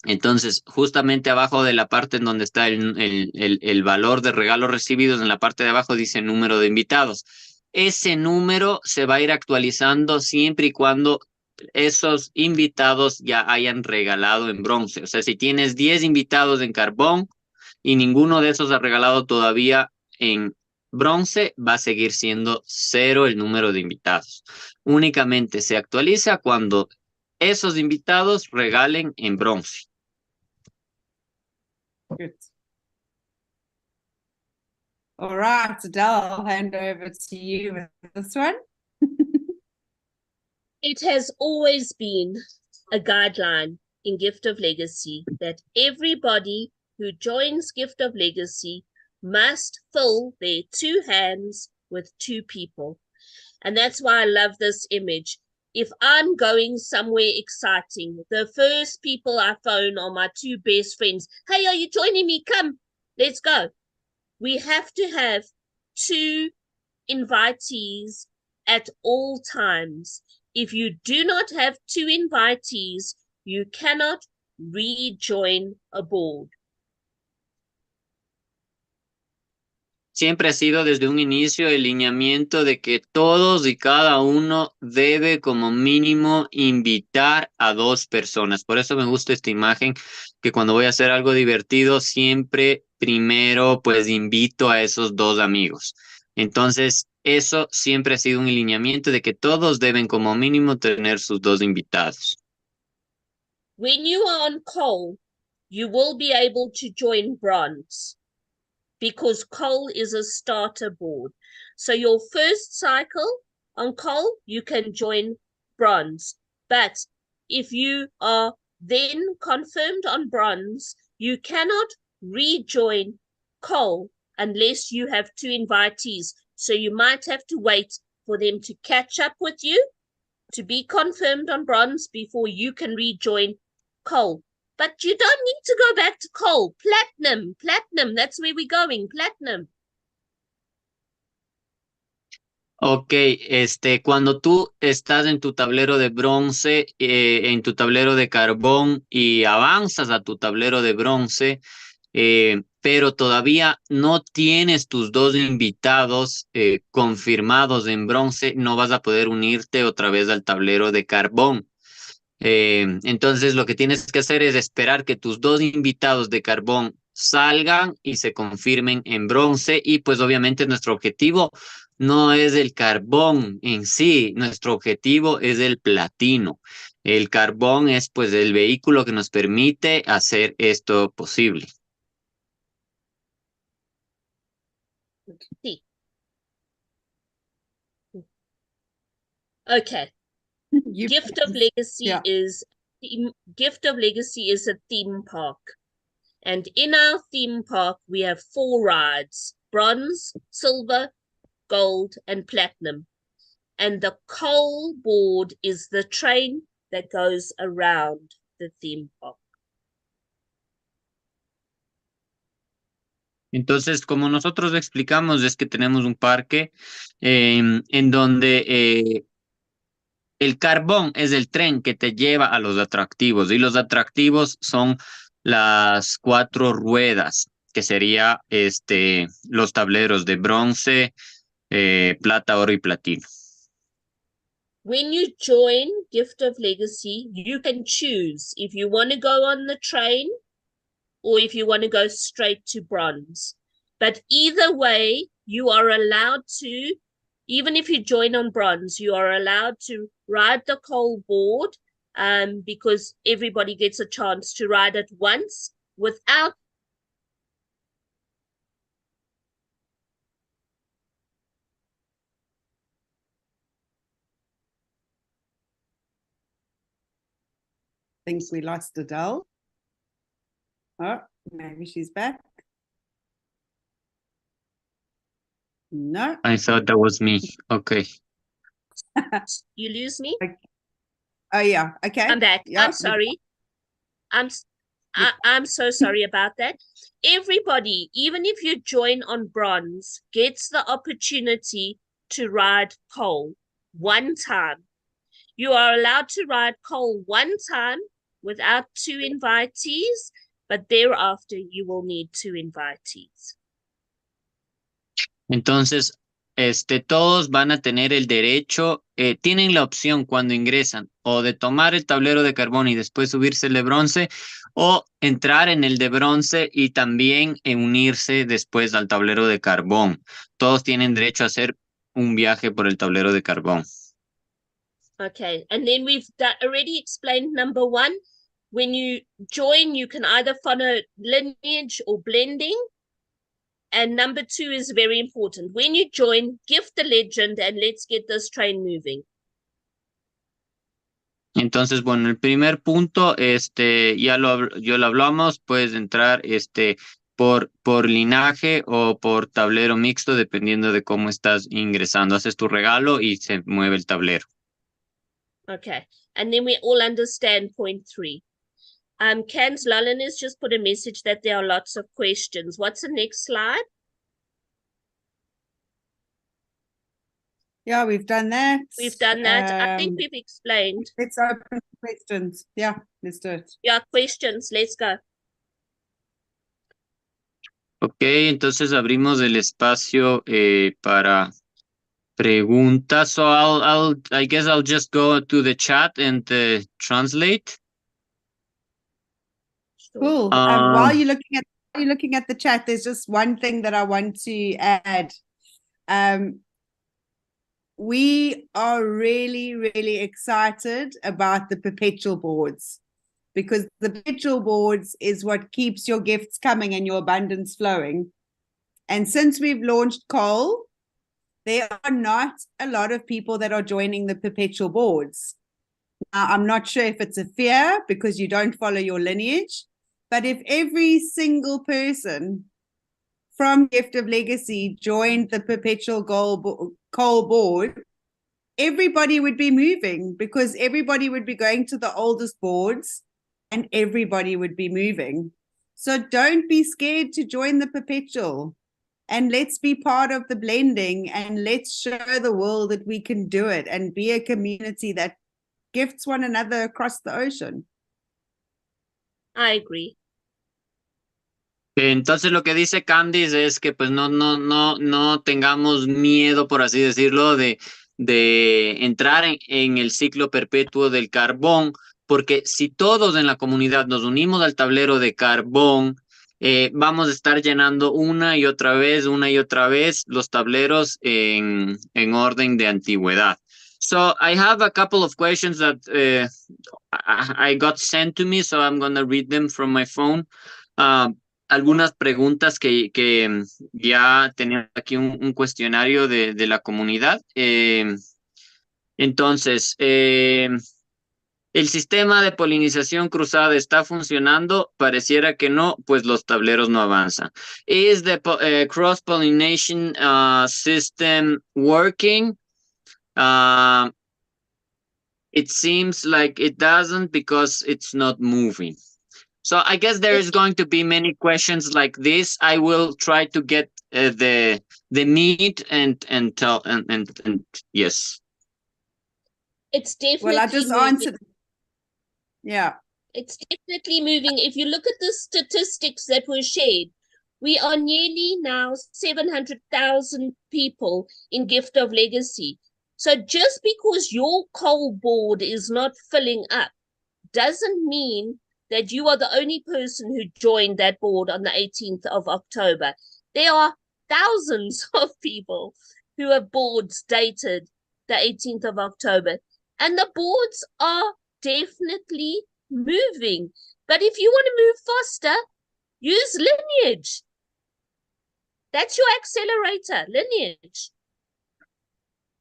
Entonces, justamente abajo de la parte en donde está el valor de regalos recibidos, en la parte de abajo dice número de invitados. Ese número se va a ir actualizando siempre y cuando esos invitados ya hayan regalado en bronce. O sea, si tienes 10 invitados en carbón y ninguno de esos ha regalado todavía en bronce, va a seguir siendo 0 el número de invitados. Únicamente se actualiza cuando esos invitados regalen en bronce. Good. All right, Adele, I'll hand over to you with this one. It has always been a guideline in Gift of Legacy that everybody who joins Gift of Legacy must fill their 2 hands with 2 people. And that's why I love this image. If I'm going somewhere exciting, the first people I phone are my 2 best friends. Hey, are you joining me? Come, let's go. We have to have 2 invitees at all times. If you do not have 2 invitees, you cannot rejoin a board. Siempre ha sido desde un inicio el lineamiento de que todos y cada uno debe como mínimo invitar a 2 personas. Por eso me gusta esta imagen, que cuando voy a hacer algo divertido, siempre primero pues invito a esos 2 amigos. Entonces, eso siempre ha sido un lineamiento de que todos deben como mínimo tener sus 2 invitados. When you are on coal, you will be able to join bronze, because coal is a starter board. So your first cycle on coal, you can join bronze. But if you are then confirmed on bronze, you cannot rejoin coal unless you have 2 invitees. So you might have to wait for them to catch up with you to be confirmed on bronze before you can rejoin coal. But you don't need to go back to coal. Platinum, that's where we're going, platinum. Ok, cuando tú estás en tu tablero de bronce, en tu tablero de carbón y avanzas a tu tablero de bronce, pero todavía no tienes tus 2 invitados confirmados en bronce, no vas a poder unirte otra vez al tablero de carbón. Entonces lo que tienes que hacer es esperar que tus 2 invitados de carbón salgan y se confirmen en bronce, y pues obviamente nuestro objetivo no es el carbón en sí, nuestro objetivo es el platino. El carbón es pues el vehículo que nos permite hacer esto posible. Sí. Okay. Gift of Legacy is a theme park. And in our theme park, we have 4 rides: bronze, silver, gold, and platinum. And the coal board is the train that goes around the theme park. Entonces, como nosotros explicamos, es que tenemos un parque en donde el carbón es el tren que te lleva a los atractivos, y los atractivos son las 4 ruedas, que sería los tableros de bronce, plata, oro y platino. When you join Gift of Legacy, you can choose if you want to go on the train or if you want to go straight to bronze. But either way, you are allowed to, even if you join on bronze, you are allowed to ride the coal board, because everybody gets a chance to ride it once without think we lost Adele. Oh, maybe she's back. No. I thought that was me. Okay. You lose me? Oh, yeah. Okay. I'm back. Yeah. I'm sorry. I'm so sorry about that. Everybody, even if you join on bronze, gets the opportunity to ride coal one time. You are allowed to ride coal one time without two invitees, but thereafter you will need two invitees. Entonces, todos van a tener el derecho, tienen la opción cuando ingresan o de tomar el tablero de carbón y después subirse el de bronce o entrar en el de bronce y también unirse después al tablero de carbón. Todos tienen derecho a hacer un viaje por el tablero de carbón. Okay, and then we've already explained number one. When you join, you can either follow lineage or blending. And number two is very important. When you join, gift the legend and let's get this train moving. Entonces, bueno, el primer punto, ya lo hablamos, puedes entrar, por linaje o por tablero mixto, dependiendo de cómo estás ingresando. Haces tu regalo y se mueve el tablero. Okay, and then we all understand point three. Kans Lalin has just put a message that there are lots of questions. What's the next slide? Yeah, we've done that. We've done that. I think we've explained. Let's open questions. Yeah, let's do it. Yeah, questions. Let's go. Ok, entonces abrimos el espacio para preguntas. So I guess I'll just go to the chat and translate. Cool. While you're looking at the chat, there's just one thing that I want to add. We are really, really excited about the perpetual boards, because the perpetual boards is what keeps your gifts coming and your abundance flowing. And since we've launched coal, there are not a lot of people that are joining the perpetual boards. Now, I'm not sure if it's a fear because you don't follow your lineage, but if every single person from Gift of Legacy joined the perpetual coal board, everybody would be moving, because everybody would be going to the oldest boards and everybody would be moving. So don't be scared to join the perpetual, and let's be part of the blending, and let's show the world that we can do it and be a community that gifts one another across the ocean. I agree. Entonces lo que dice Candice es que pues no tengamos miedo, por así decirlo, de entrar en el ciclo perpetuo del carbón, porque si todos en la comunidad nos unimos al tablero de carbón, vamos a estar llenando una y otra vez los tableros en orden de antigüedad. So I have a couple of questions that I got sent to me, so I'm going to read them from my phone. Algunas preguntas que ya tenía aquí un cuestionario de la comunidad. Entonces, ¿el sistema de polinización cruzada está funcionando? Pareciera que no, pues los tableros no avanzan. ¿Is the cross-pollination system working? It seems like it doesn't because it's not moving. So I guess there is going to be many questions like this. I will try to get the meat and yes. It's definitely well, I just moving. Answered. Yeah. It's definitely moving. If you look at the statistics that were shared, we are nearly now 700,000 people in Gift of Legacy. So just because your coal board is not filling up doesn't mean that you are the only person who joined that board on the 18th of October. There are thousands of people who have boards dated the 18th of October, and the boards are definitely moving. But if you want to move faster, use lineage. That's your accelerator, lineage.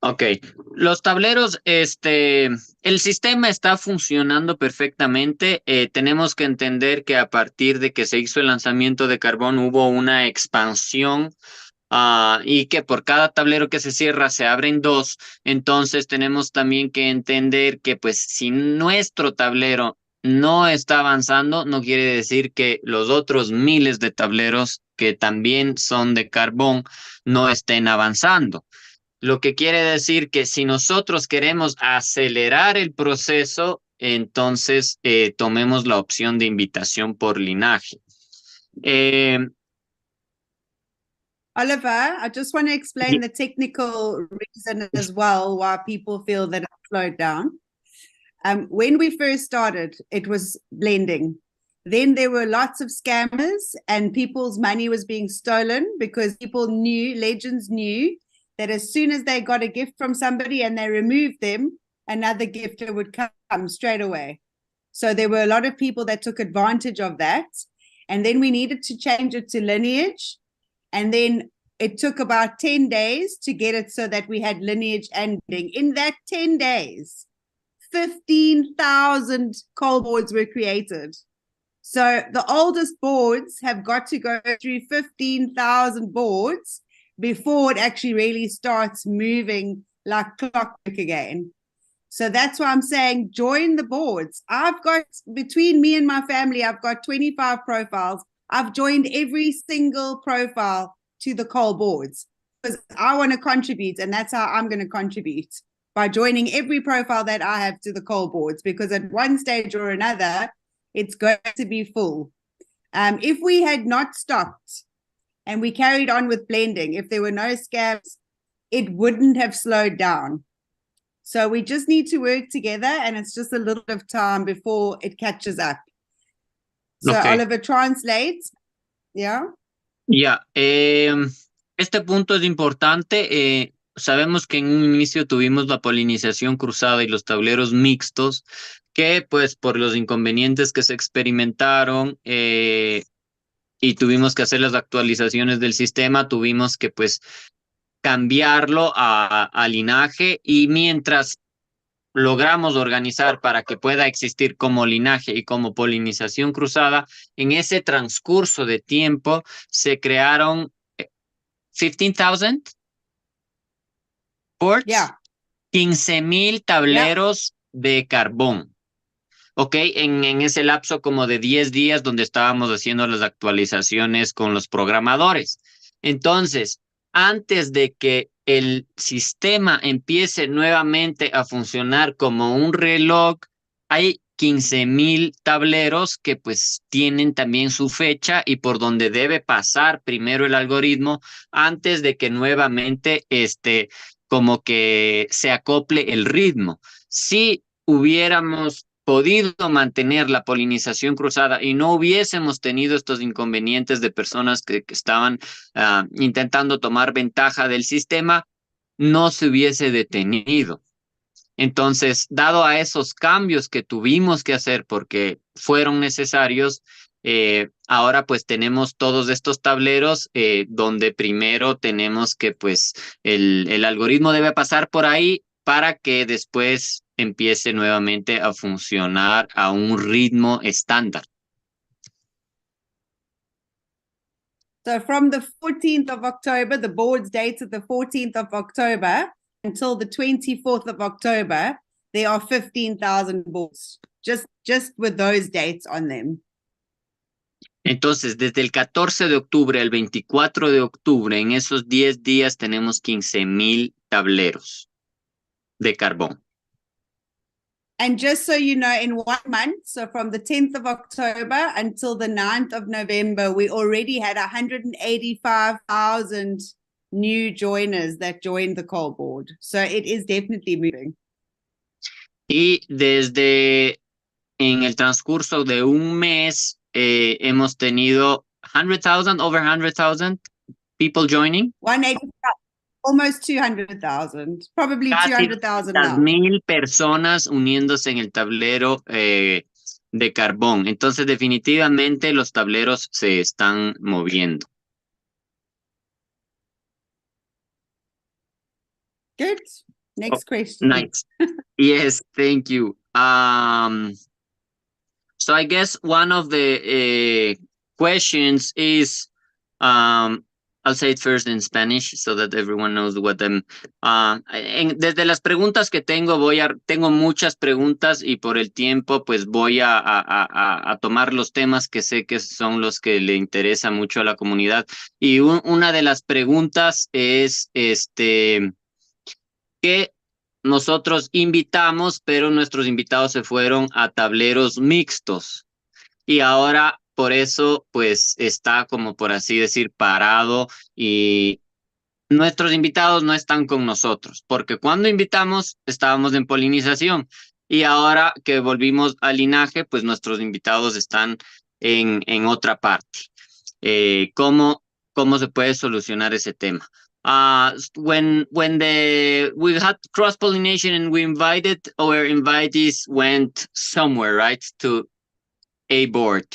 Ok, los tableros, el sistema está funcionando perfectamente. Tenemos que entender que a partir de que se hizo el lanzamiento de carbón hubo una expansión y que por cada tablero que se cierra se abren dos. Entonces tenemos también que entender que pues si nuestro tablero no está avanzando, no quiere decir que los otros miles de tableros que también son de carbón no estén avanzando. Lo que quiere decir que si nosotros queremos acelerar el proceso, entonces tomemos la opción de invitación por linaje. Oliver, I just want to explain the technical reason as well why people feel that it slowed down. When we first started, it was blending. Then there were lots of scammers and people's money was being stolen because people knew, legends knew, that as soon as they got a gift from somebody and they removed them, another gifter would come straight away. So there were a lot of people that took advantage of that. And then we needed to change it to lineage. And then it took about 10 days to get it so that we had lineage ending. In that 10 days, 15,000 coal boards were created. So the oldest boards have got to go through 15,000 boards before it actually really starts moving like clockwork again. So that's why I'm saying join the boards. I've got, between me and my family, I've got 25 profiles. I've joined every single profile to the coal boards because I want to contribute, and that's how I'm going to contribute, by joining every profile that I have to the coal boards, because at one stage or another, it's going to be full. If we had not stopped and we carried on with blending, if there were no scams, it wouldn't have slowed down. So we just need to work together, and it's just a little bit of time before it catches up. So Okay. Oliver, translate. Yeah. Ya, este punto es importante. Sabemos que en un inicio tuvimos la polinización cruzada y los tableros mixtos, que pues por los inconvenientes que se experimentaron y tuvimos que hacer las actualizaciones del sistema, tuvimos que pues cambiarlo a linaje, y mientras logramos organizar para que pueda existir como linaje y como polinización cruzada, en ese transcurso de tiempo se crearon 15,000 boards, Yeah. 15,000 tableros de carbón. Ok, en ese lapso como de 10 días donde estábamos haciendo las actualizaciones con los programadores. Entonces, antes de que el sistema empiece nuevamente a funcionar como un reloj, hay 15,000 tableros que pues tienen también su fecha y por donde debe pasar primero el algoritmo antes de que nuevamente como que se acople el ritmo. Si hubiéramos podido mantener la polinización cruzada y no hubiésemos tenido estos inconvenientes de personas que estaban intentando tomar ventaja del sistema, no se hubiese detenido. Entonces, dado a esos cambios que tuvimos que hacer porque fueron necesarios, ahora pues tenemos todos estos tableros donde primero tenemos que pues el algoritmo debe pasar por ahí para que después empiece nuevamente a funcionar a un ritmo estándar. So from the 14th of October, the board's dated the 14th of October until the 24th of October, there are 15,000 boards, just with those dates on them. Entonces, desde el 14 de octubre al 24 de octubre, en esos 10 días tenemos 15,000 tableros de carbón. And just so you know, in 1 month, so from the 10th of October until the 9th of November, we already had 185,000 new joiners that joined the coal board. So it is definitely moving. Y desde en el transcurso de un mes hemos tenido 100,000, over 100,000 people joining. 185, almost 200,000, probably Casi 200,000 now. 1,000 personas uniéndose en el tablero de carbón. Entonces, definitivamente los tableros se están moviendo. Good. Next question. Nice. Yes, thank you. So I guess one of the questions is, I'll say it first in Spanish so that everyone knows what I'm. Desde las preguntas que tengo, tengo muchas preguntas y por el tiempo, pues voy a tomar los temas que sé que son los que le interesa mucho a la comunidad. Y una de las preguntas es, que nosotros invitamos, pero nuestros invitados se fueron a tableros mixtos. Y ahora por eso pues está como por así decir parado y nuestros invitados no están con nosotros, porque cuando invitamos estábamos en polinización y ahora que volvimos al linaje pues nuestros invitados están en otra parte. ¿Cómo se puede solucionar ese tema? When we had cross pollination and we invited, our invitees went somewhere, right, to a board.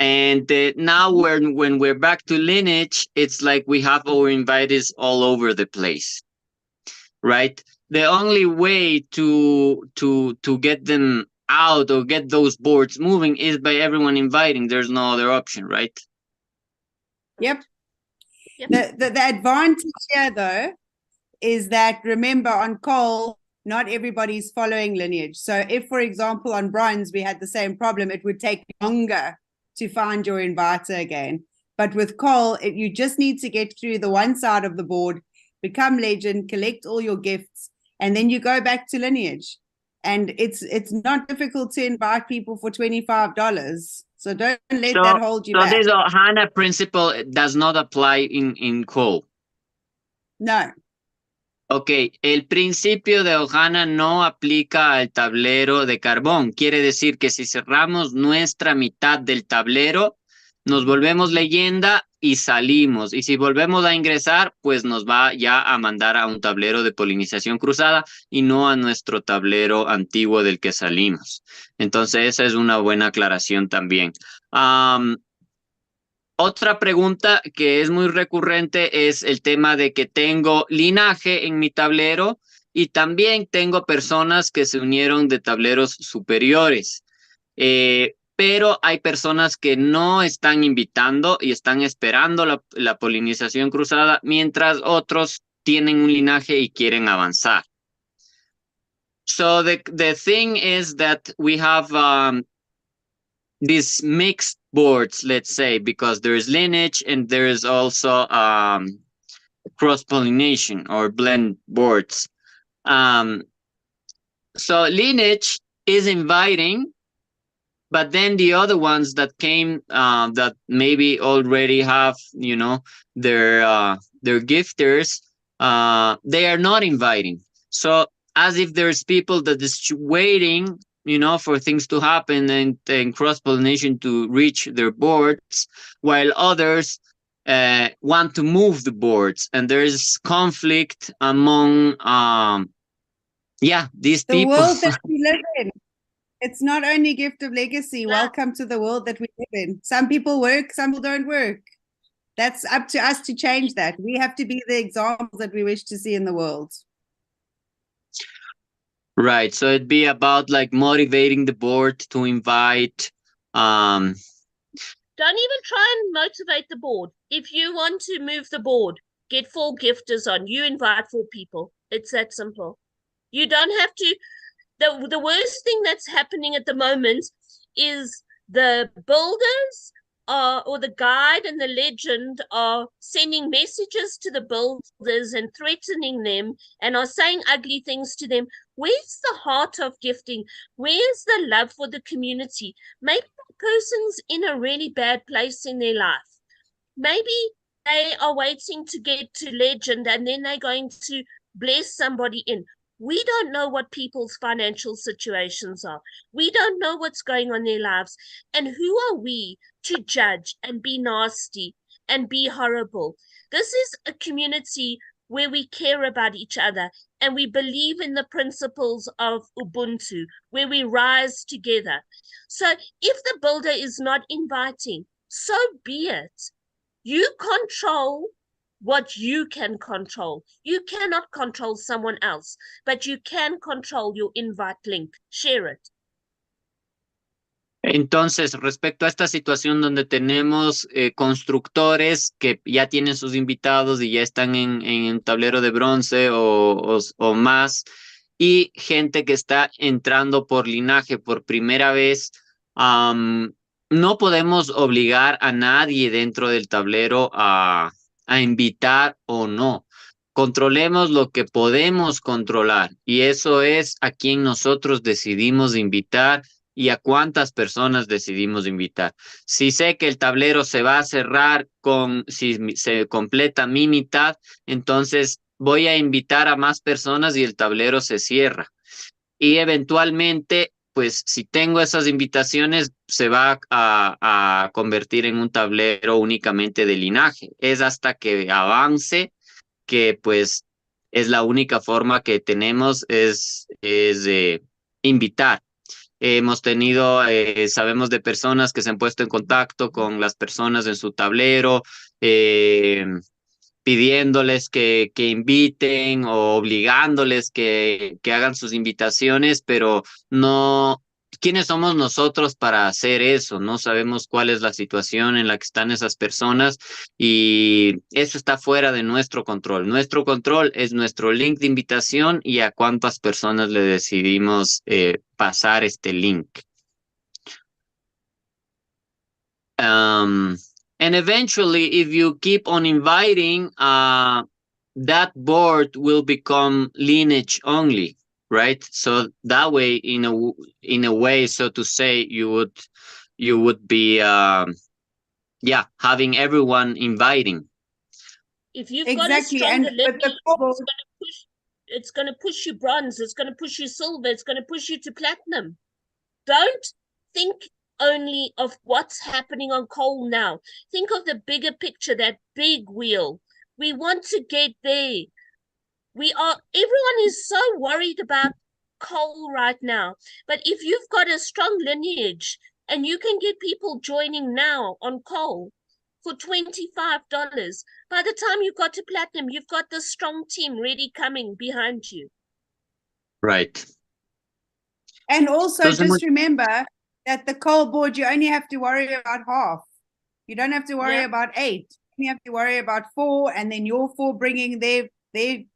And now when we're back to lineage, it's like we have our invitees all over the place, right? The only way to get them out or get those boards moving is by everyone inviting. There's no other option, right? Yep. The advantage here, though, is that, remember, on coal, not everybody's following lineage. So if, for example, on bronze, we had the same problem, it would take longer to find your inviter again. But with coal, you just need to get through the one side of the board, become legend, collect all your gifts, and then you go back to lineage. And it's not difficult to invite people for $25. So don't let that hold you back. So this Ohana principle does not apply in coal. No. Ok, el principio de Ohana no aplica al tablero de carbón. Quiere decir que si cerramos nuestra mitad del tablero, nos volvemos leyenda y salimos. Y si volvemos a ingresar, pues nos va ya a mandar a un tablero de polinización cruzada y no a nuestro tablero antiguo del que salimos. Entonces, esa es una buena aclaración también. Otra pregunta que es muy recurrente es el tema de que tengo linaje en mi tablero y también tengo personas que se unieron de tableros superiores. Pero hay personas que no están invitando y están esperando la polinización cruzada, mientras otros tienen un linaje y quieren avanzar. So the thing is that we have these mixed boards, let's say, because there is lineage and there is also cross-pollination or blend boards. So lineage is inviting, but then the other ones that came that maybe already have, you know, their gifters, they are not inviting. So as if there's people that is waiting, you know, for things to happen and cross-pollination to reach their boards, while others want to move the boards. And there's conflict among, these people. The world that we live in. It's not only gift of legacy. Welcome to the world that we live in. Some people work, some people don't work. That's up to us to change that. We have to be the examples that we wish to see in the world. Right. So it'd be about like motivating the board to invite. Don't even try and motivate the board. If you want to move the board, get 4 gifters on. You invite 4 people. It's that simple. You don't have to. The worst thing that's happening at the moment is the builders or the guide and the legend are sending messages to the builders and threatening them and are saying ugly things to them. Where's the heart of gifting? Where's the love for the community? Maybe the person's in a really bad place in their life. Maybe they are waiting to get to legend and then they're going to bless somebody in. We don't know what people's financial situations are. We don't know what's going on in their lives. And who are we to judge and be nasty and be horrible? This is a community where we care about each other and we believe in the principles of Ubuntu, where we rise together. So if the builder is not inviting, so be it. You control what you can control. You cannot control someone else, but you can control your invite link. Share it. Entonces, respecto a esta situación donde tenemos constructores que ya tienen sus invitados y ya están en un tablero de bronce o más, y gente que está entrando por linaje por primera vez, am, no podemos obligar a nadie dentro del tablero a invitar o no. Controlemos lo que podemos controlar y eso es a quien nosotros decidimos invitar y a cuántas personas decidimos invitar. Si sé que el tablero se va a cerrar si se completa mi mitad, entonces voy a invitar a más personas y el tablero se cierra. Y eventualmente, pues si tengo esas invitaciones, se va a convertir en un tablero únicamente de linaje. Es hasta que avance que pues es la única forma que tenemos es invitar. Hemos tenido, sabemos de personas que se han puesto en contacto con las personas en su tablero, eh, pidiéndoles que inviten o obligándoles que hagan sus invitaciones, pero no, ¿quiénes somos nosotros para hacer eso? No sabemos cuál es la situación en la que están esas personas y eso está fuera de nuestro control. Nuestro control es nuestro link de invitación y a cuántas personas le decidimos pasar este link. Um, and eventually, if you keep on inviting, that board will become lineage only, right? So that way, in a way, so to say, you would be yeah, having everyone inviting. If you've got a Exactly. stronger And with the lineage, it's going to push you bronze, it's going to push you silver, it's going to push you to platinum. Don't think only of what's happening on coal now. Think of the bigger picture, that big wheel. We want to get there. Everyone is so worried about coal right now. But if you've got a strong lineage and you can get people joining now on coal for $25, by the time you got to platinum, you've got this strong team ready coming behind you. Right. And also Entonces, just remember that the coal board, you only have to worry about half. You don't have to worry about 8. You have to worry about 4, and then your 4 bringing their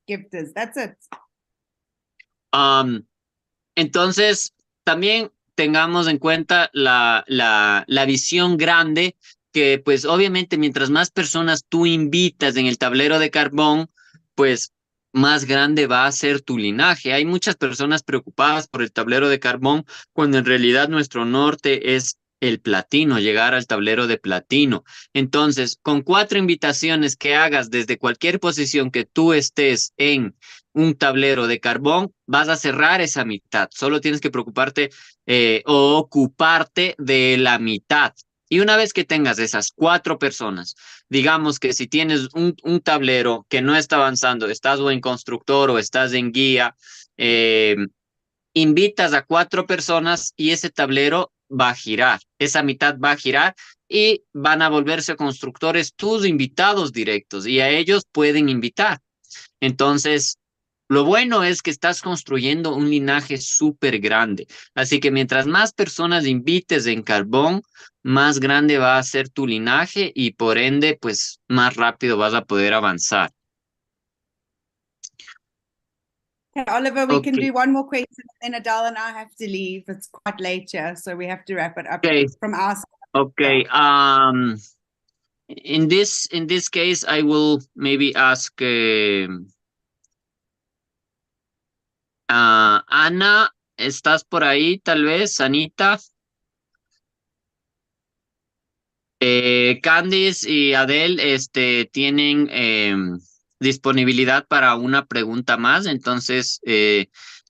gifters. That's it. Entonces, también tengamos en cuenta la visión grande, que pues obviamente mientras más personas tú invitas en el tablero de carbón, pues más grande va a ser tu linaje. Hay muchas personas preocupadas por el tablero de carbón, cuando en realidad nuestro norte es el platino, llegar al tablero de platino. Entonces, con 4 invitaciones que hagas desde cualquier posición que tú estés en un tablero de carbón, vas a cerrar esa mitad. Solo tienes que preocuparte o ocuparte de la mitad. Y una vez que tengas esas 4 personas, digamos que si tienes un tablero que no está avanzando, estás o en constructor o estás en guía, invitas a 4 personas y ese tablero va a girar, esa mitad va a girar y van a volverse constructores tus invitados directos y a ellos pueden invitar. Entonces, lo bueno es que estás construyendo un linaje súper grande. Así que mientras más personas invites en carbón, más grande va a ser tu linaje y por ende, pues más rápido vas a poder avanzar. Okay, Oliver, we can Okay, do one more question, and then Adele and I have to leave. It's quite late here, so we have to wrap it up okay, from our side. okay. In this case, I will maybe ask Ana, ¿estás por ahí tal vez, Anita? Candice y Adele tienen disponibilidad para una pregunta más, entonces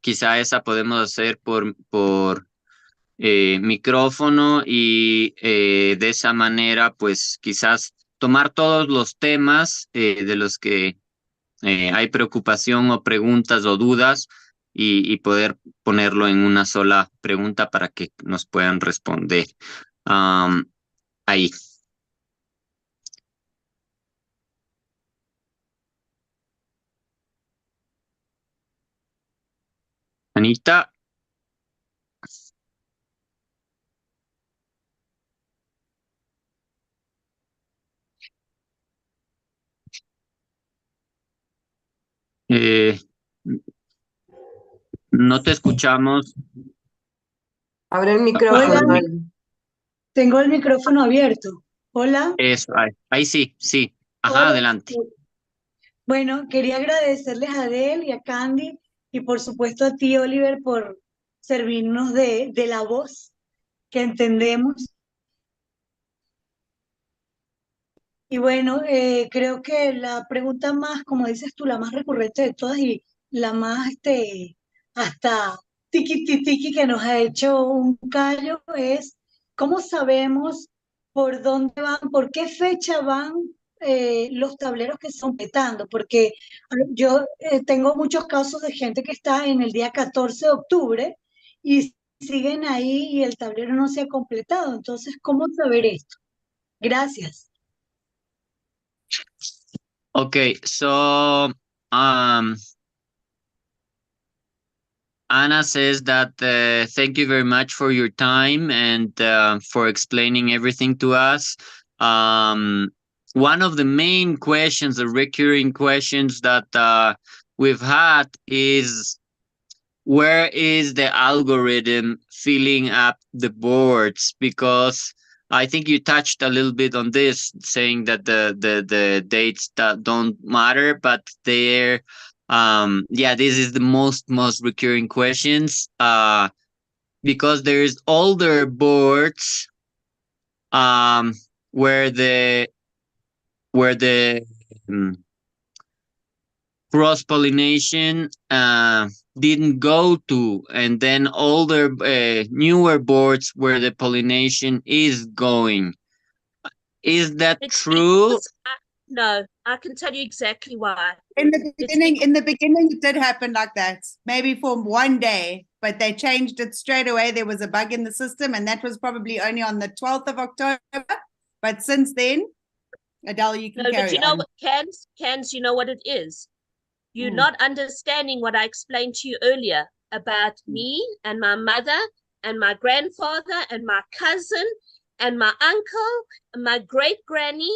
quizá esa podemos hacer por micrófono y de esa manera pues quizás tomar todos los temas de los que hay preocupación o preguntas o dudas y poder ponerlo en una sola pregunta para que nos puedan responder. Ahí. Anita, No te escuchamos. Abre el micrófono. Hola, Ale. tengo el micrófono abierto. Hola. Eso, ahí sí, sí. Ajá, Hola. adelante. Bueno, quería agradecerles a Adele y a Candy y por supuesto a ti, Oliver, por servirnos de la voz que entendemos. Y bueno, creo que la pregunta más, como dices tú, la más recurrente de todas y la más, hasta tiki que nos ha hecho un callo es, ¿cómo sabemos por dónde van, por qué fecha van los tableros que están completando? Porque yo tengo muchos casos de gente que está en el día 14 de octubre y siguen ahí y el tablero no se ha completado. Entonces, ¿cómo saber esto? Gracias. Okay, so um, Anna says that thank you very much for your time and for explaining everything to us. One of the main questions, the recurring questions that we've had is, where is the algorithm filling up the boards? Because I think you touched a little bit on this, saying that the dates that don't matter, but they're yeah, this is the most recurring questions because there's older boards um where the cross pollination didn't go to, and then older newer boards where the pollination is going. Is that It's true? because no, I can tell you exactly why. In the It's beginning, it did happen like that, maybe for one day, but they changed it straight away. There was a bug in the system, and that was probably only on the 12th of October. But since then, Adele, you can no, carry but you know on. what, Cans, you know what it is. You're Mm. not understanding what I explained to you earlier about me and my mother and my grandfather and my cousin and my uncle and my great granny.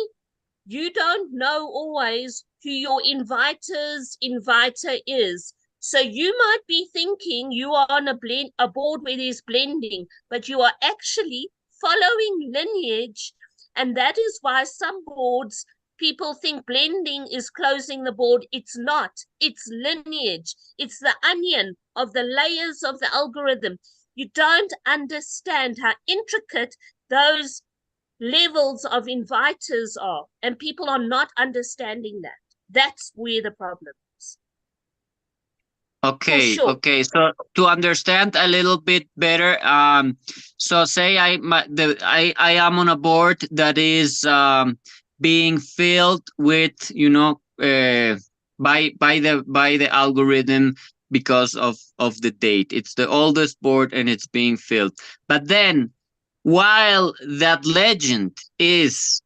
You don't know always who your inviter is. So you might be thinking you are on a board where there's blending, but you are actually following lineage. And that is why some boards, people think blending is closing the board. It's not. It's lineage. It's the onion of the layers of the algorithm. You don't understand how intricate those levels of inviters are, and people are not understanding that. That's where the problem is. Okay, sure. okay. So to understand a little bit better, so say I am on a board that is being filled with, you know, by the algorithm because of the date. It's the oldest board and it's being filled. But then, while that legend is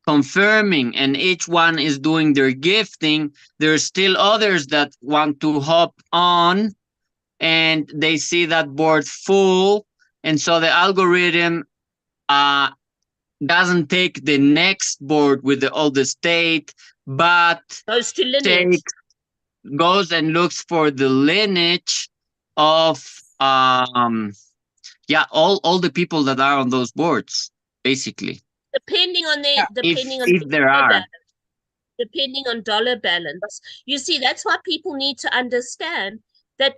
confirming and each one is doing their gifting, there's still others that want to hop on and they see that board full, and so the algorithm doesn't take the next board with the oldest date, but Goes to lineage. goes and looks for the lineage of yeah, all the people that are on those boards, basically. Depending on their, Yeah. depending on If there dollar are. balance. Depending on dollar balance. You see, that's why people need to understand that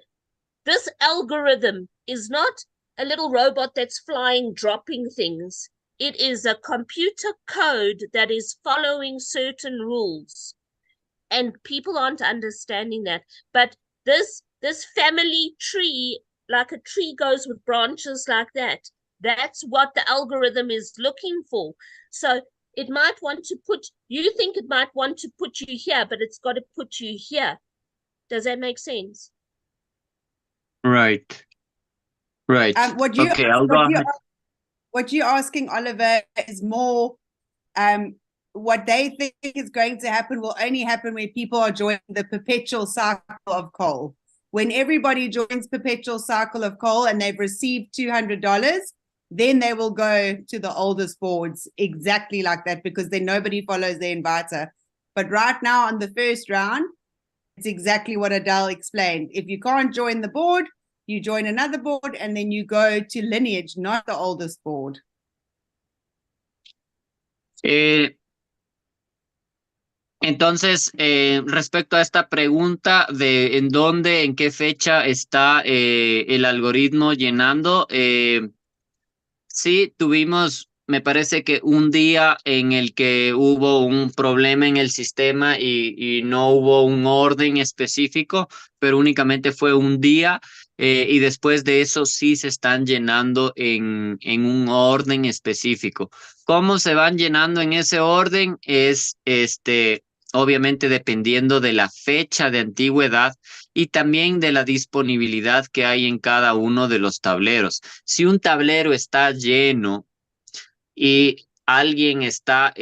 this algorithm is not a little robot that's flying, dropping things. It is a computer code that is following certain rules. And people aren't understanding that. But this family tree, like a tree goes with branches like that, that's what the algorithm is looking for. So it might want to put, you think it might want to put you here, but it's got to put you here. Does that make sense? Right. Right. What you Okay, I'll go ahead. what you're asking, Oliver, is more what they think is going to happen will only happen when people are joining the perpetual cycle of coal. When everybody joins perpetual cycle of coal and they've received $200, then they will go to the oldest boards exactly like that, because then nobody follows the inviter. But right now on the first round, It's exactly what Adele explained. If you can't join the board, you join another board and then you go to lineage, not the oldest board. Entonces, respecto a esta pregunta de en dónde, en qué fecha está el algoritmo llenando, sí, tuvimos, me parece que un día en el que hubo un problema en el sistema y no hubo un orden específico, pero únicamente fue un día y después de eso sí se están llenando en un orden específico. ¿Cómo se van llenando en ese orden? Es obviamente dependiendo de la fecha de antigüedad y también de la disponibilidad que hay en cada uno de los tableros. Si un tablero está lleno y alguien está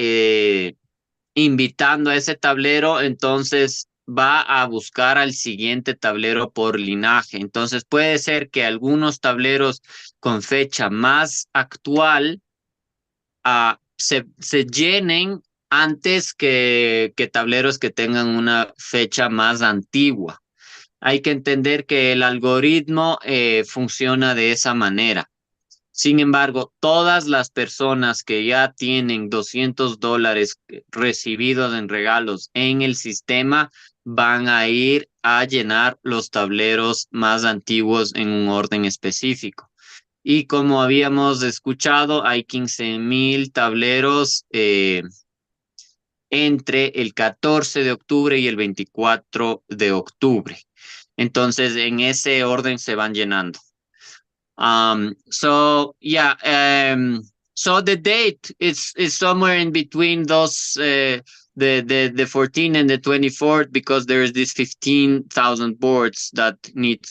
invitando a ese tablero, entonces va a buscar al siguiente tablero por linaje. Entonces puede ser que algunos tableros con fecha más actual se llenen antes que tableros que tengan una fecha más antigua. Hay que entender que el algoritmo funciona de esa manera. Sin embargo, todas las personas que ya tienen $200 recibidos en regalos en el sistema van a ir a llenar los tableros más antiguos en un orden específico. Y como habíamos escuchado, hay 15,000 tableros entre el 14 de octubre y el 24 de octubre. Entonces, en ese orden se van llenando. So the date is somewhere in between those the 14th and the 24th because there is this 15,000 boards that need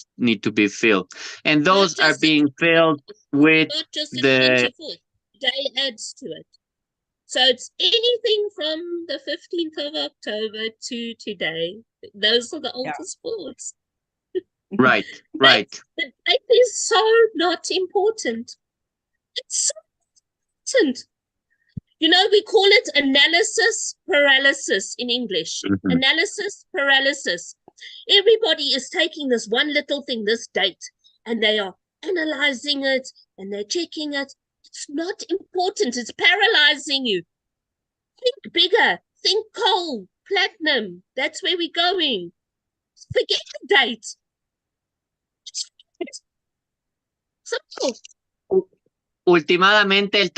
to be filled, and those are being filled with not just the the 24th. Day adds to it. So it's anything from the 15th of October to today. Those are the oldest boards. right. The date is so not important. It's so important. You know, we call it analysis paralysis in English. Mhm. Analysis paralysis. Everybody is taking this one little thing, this date, and they are analyzing it and they're checking it. It's not important. It's paralyzing you. Think bigger. Think coal, platinum. That's where we're going. Forget the date. Simple. Últimamente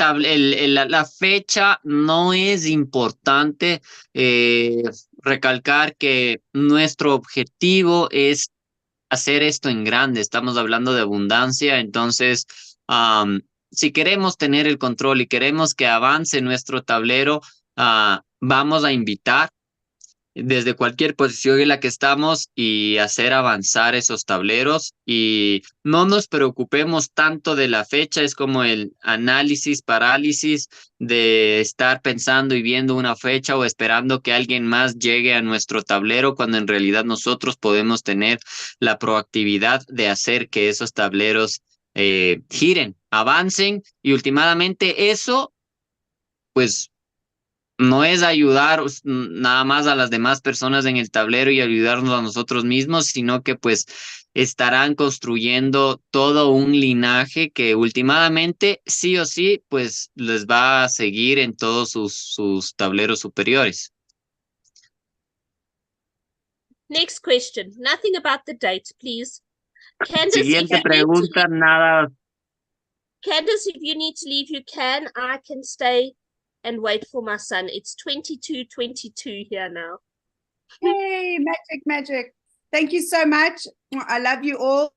la fecha no es importante. Recalcar que nuestro objetivo es hacer esto en grande. Estamos hablando de abundancia, entonces si queremos tener el control y queremos que avance nuestro tablero, vamos a invitar desde cualquier posición en la que estamos y hacer avanzar esos tableros y no nos preocupemos tanto de la fecha. Es como el análisis parálisis de estar pensando y viendo una fecha o esperando que alguien más llegue a nuestro tablero cuando en realidad nosotros podemos tener la proactividad de hacer que esos tableros giren, avancen y últimamente eso pues no es ayudar nada más a las demás personas en el tablero y ayudarnos a nosotros mismos, sino que pues estarán construyendo todo un linaje que últimamente sí o sí pues les va a seguir en todos sus tableros superiores. Next question. Nothing about the date, please. Candice, Siguiente pregunta, nada. Candice, if you need to leave, you can. I can stay and wait for my son. It's 22:22 here now. Hey, magic. Thank you so much. I love you all.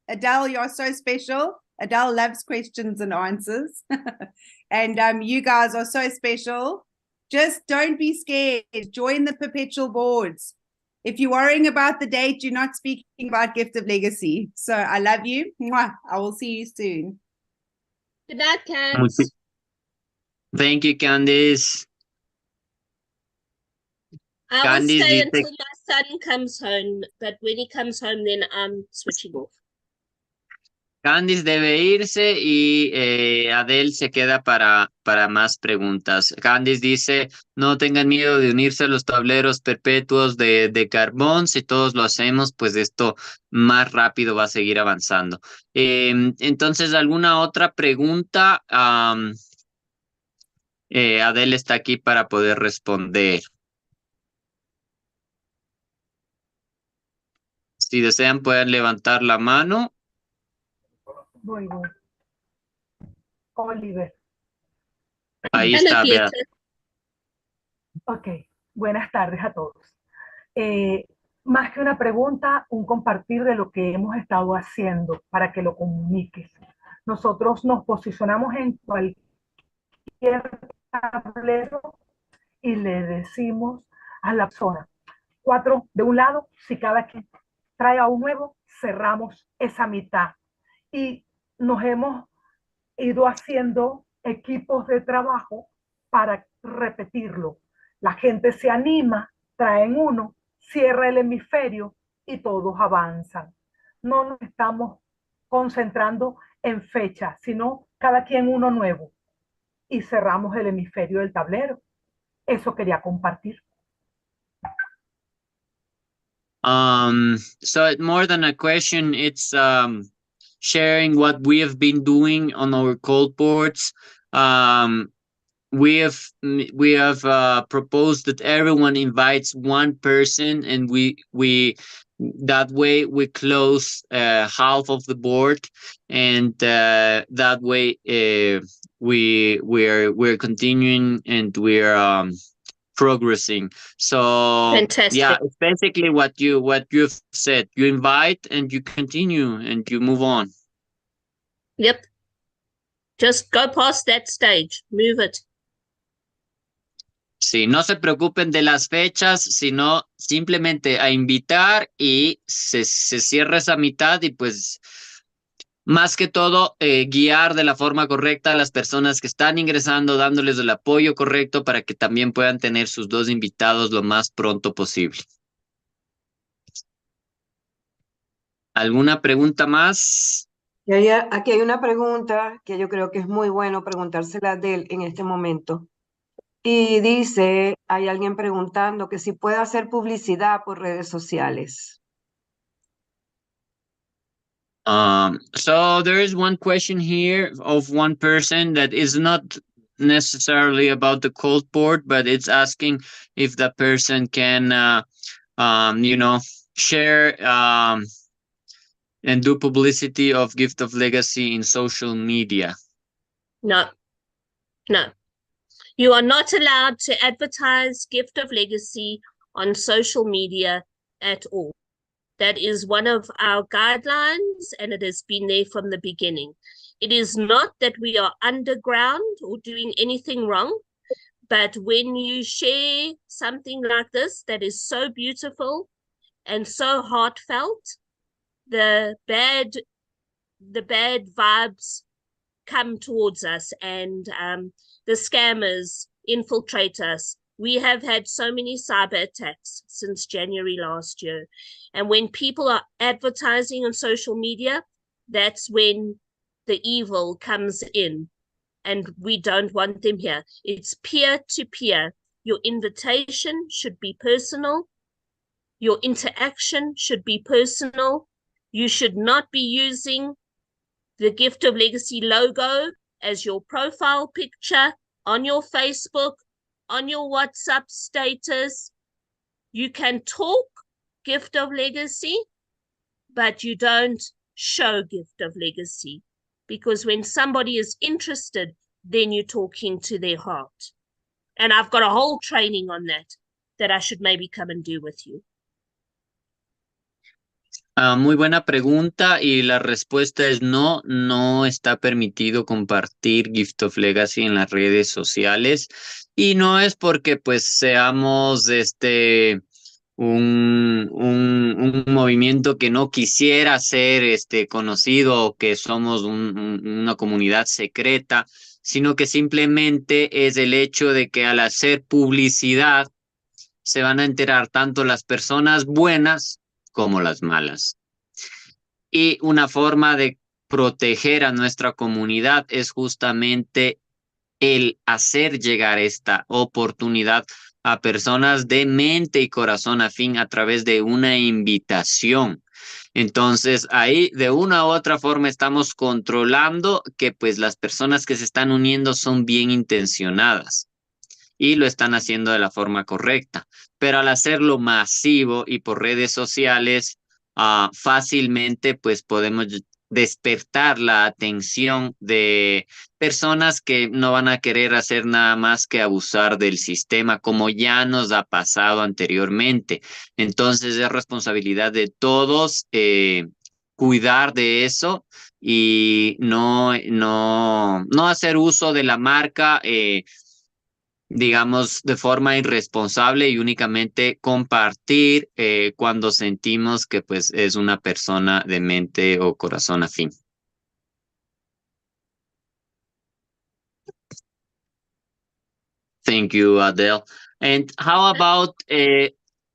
Adele, you're so special. Adele loves questions and answers. And you guys are so special. Just don't be scared. Join the perpetual boards. If you're worrying about the date, you're not speaking about Gift of Legacy. So I love you. Mwah. I will see you soon. Good night, Candice. Thank you, Candice. I Candice, will stay you until my son comes home, but when he comes home, then I'm switching off. Candice debe irse y Adele se queda para más preguntas. Candice dice, no tengan miedo de unirse a los tableros perpetuos de carbón. Si todos lo hacemos, pues esto más rápido va a seguir avanzando. Entonces, ¿alguna otra pregunta? Adele está aquí para poder responder. Si desean, pueden levantar la mano. Voy. Oliver. Ahí Hello, está, Bea. Beatrice. Ok, buenas tardes a todos. Más que una pregunta, un compartir de lo que hemos estado haciendo para que lo comuniques. Nosotros nos posicionamos en cualquier tablero y le decimos a la persona, 4 de un lado, si cada quien trae a un nuevo, cerramos esa mitad. Y nos hemos ido haciendo equipos de trabajo para repetirlo. La gente se anima, traen uno, cierra el hemisferio y todos avanzan. No nos estamos concentrando en fecha, sino cada quien uno nuevo. Y cerramos el hemisferio del tablero. Eso quería compartir. So more than a question, it's sharing what we have been doing on our cold boards. We have proposed that everyone invites one person, and we that way we close half of the board, and that way we're continuing, and we're progressing. So Fantastic. yeah, it's basically what you've said. You invite and you continue and you move on. Yep. Just go past that stage. Move it. Sí, no se preocupen de las fechas, sino simplemente a invitar y se cierra esa mitad y pues más que todo guiar de la forma correcta a las personas que están ingresando, dándoles el apoyo correcto para que también puedan tener sus 2 invitados lo más pronto posible. ¿Alguna pregunta más? Aquí hay una pregunta que yo creo que es muy bueno preguntársela de él en este momento. Y dice, hay alguien preguntando que si puede hacer publicidad por redes sociales. So there is one question here of one person that is not necessarily about the cold board, but it's asking if the person can, share and do publicity of Gift of Legacy in social media. No. You are not allowed to advertise Gift of Legacy on social media at all. That is one of our guidelines, and it has been there from the beginning. It is not that we are underground or doing anything wrong, but when you share something like this that is so beautiful and so heartfelt, the bad vibes come towards us, and the scammers infiltrate us. We have had so many cyber attacks since January last year. And when people are advertising on social media, that's when the evil comes in. And we don't want them here. It's peer-to-peer. Your invitation should be personal. Your interaction should be personal. You should not be using the Gift of Legacy logo as your profile picture on your Facebook, on your WhatsApp status. You can talk Gift of Legacy, but you don't show Gift of Legacy, because when somebody is interested, then you're talking to their heart. And I've got a whole training on that I should maybe come and do with you. Muy buena pregunta, y la respuesta es no está permitido compartir Gift of Legacy en las redes sociales, y no es porque pues seamos un movimiento que no quisiera ser conocido, o que somos una comunidad secreta, sino que simplemente es el hecho de que al hacer publicidad se van a enterar tanto las personas buenas como las malas. Y una forma de proteger a nuestra comunidad es justamente el hacer llegar esta oportunidad a personas de mente y corazón afín a través de una invitación. Entonces, ahí de una u otra forma estamos controlando que pues las personas que se están uniendo son bien intencionadas y lo están haciendo de la forma correcta. Pero al hacerlo masivo y por redes sociales, fácilmente pues podemos despertar la atención de personas que no van a querer hacer nada más que abusar del sistema, como ya nos ha pasado anteriormente. Entonces es responsabilidad de todos cuidar de eso y no hacer uso de la marca, digamos, de forma irresponsable y únicamente compartir cuando sentimos que pues es una persona de mente o corazón afín. Thank you, Adele. And how about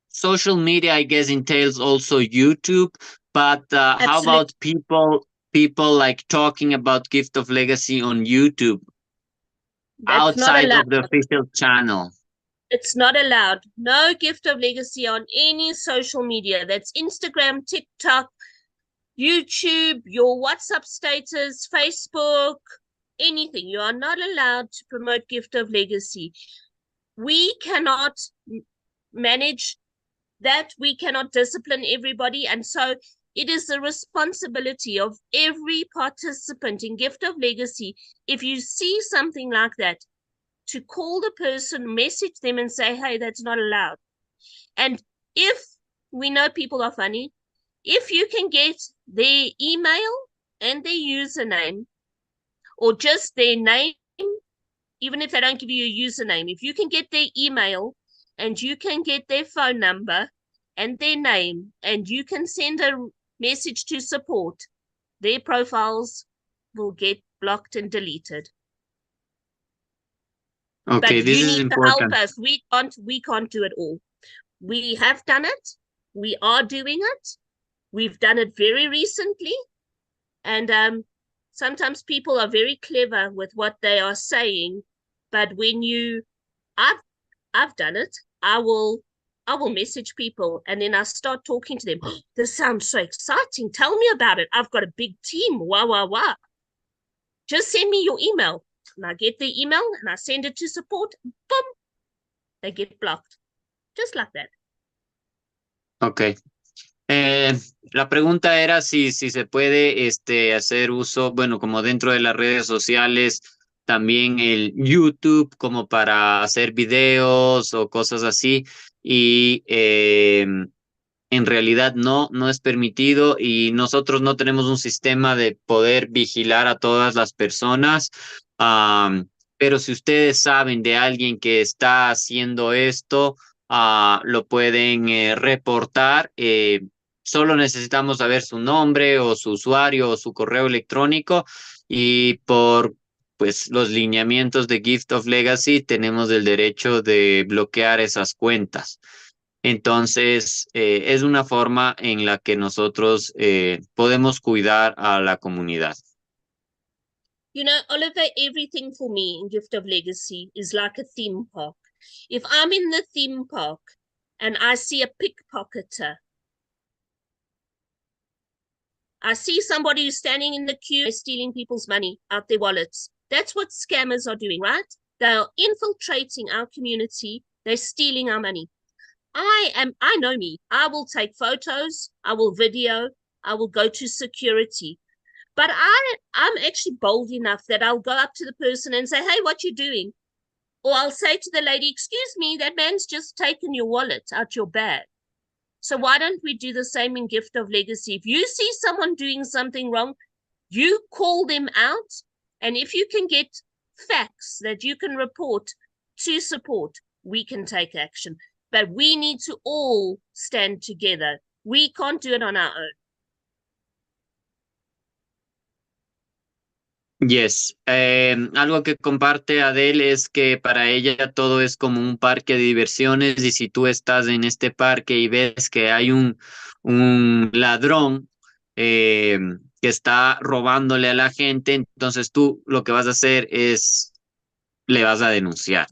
social media? I guess entails also YouTube, but how Absolutely. about people like talking about Gift of Legacy on YouTube That's not outside allowed. of the official channel? It's not allowed. No gift of legacy on any social media. That's Instagram, TikTok, YouTube, your WhatsApp status, Facebook, anything. You are not allowed to promote gift of legacy. We cannot manage that. We cannot discipline everybody. And so it is the responsibility of every participant in gift of legacy. If you see something like that, to call the person, message them and say, hey, that's not allowed. And if we know people are funny, if you can get their email and their username, or just their name, even if they don't give you a username, if you can get their email and you can get their phone number and their name, and you can send a message to support, their profiles will get blocked and deleted. Okay, But this you is need important. to help us. We can't do it all. We have done it. We are doing it. We've done it very recently. And sometimes people are very clever with what they are saying. But when I've done it, I will message people and then I start talking to them. Oh, this sounds so exciting. Tell me about it. I've got a big team. Wah, wah, wah. Just send me your email. And I get the email and I send it to support. Boom. They get blocked. Just like that. Okay. La pregunta era si se puede hacer uso, bueno, como dentro de las redes sociales, también el YouTube como para hacer videos o cosas así. Y en realidad no es permitido y nosotros no tenemos un sistema de poder vigilar a todas las personas. Pero si ustedes saben de alguien que está haciendo esto, lo pueden reportar. Solo necesitamos saber su nombre o su usuario o su correo electrónico y por pues los lineamientos de Gift of Legacy tenemos el derecho de bloquear esas cuentas. Entonces, es una forma en la que nosotros podemos cuidar a la comunidad. You know, Oliver, everything for me in Gift of Legacy is like a theme park. If I'm in the theme park and I see a pickpocketer, I see somebody who's standing in the queue stealing people's money out their wallets. That's what scammers are doing, right? They are infiltrating our community. They're stealing our money. I know me. I will take photos. I will video. I will go to security. But I'm actually bold enough that I'll go up to the person and say, hey, what you doing? Or I'll say to the lady, excuse me, that man's just taken your wallet out your bag. So why don't we do the same in Gift of Legacy? If you see someone doing something wrong, you call them out. And if you can get facts that you can report to support, we can take action. But we need to all stand together. We can't do it on our own. Yes. Algo que comparte Adele es que para ella todo es como un parque de diversiones y si tú estás en este parque y ves que hay un ladrón que que está robándole a la gente, entonces tú lo que vas a hacer es, le vas a denunciar.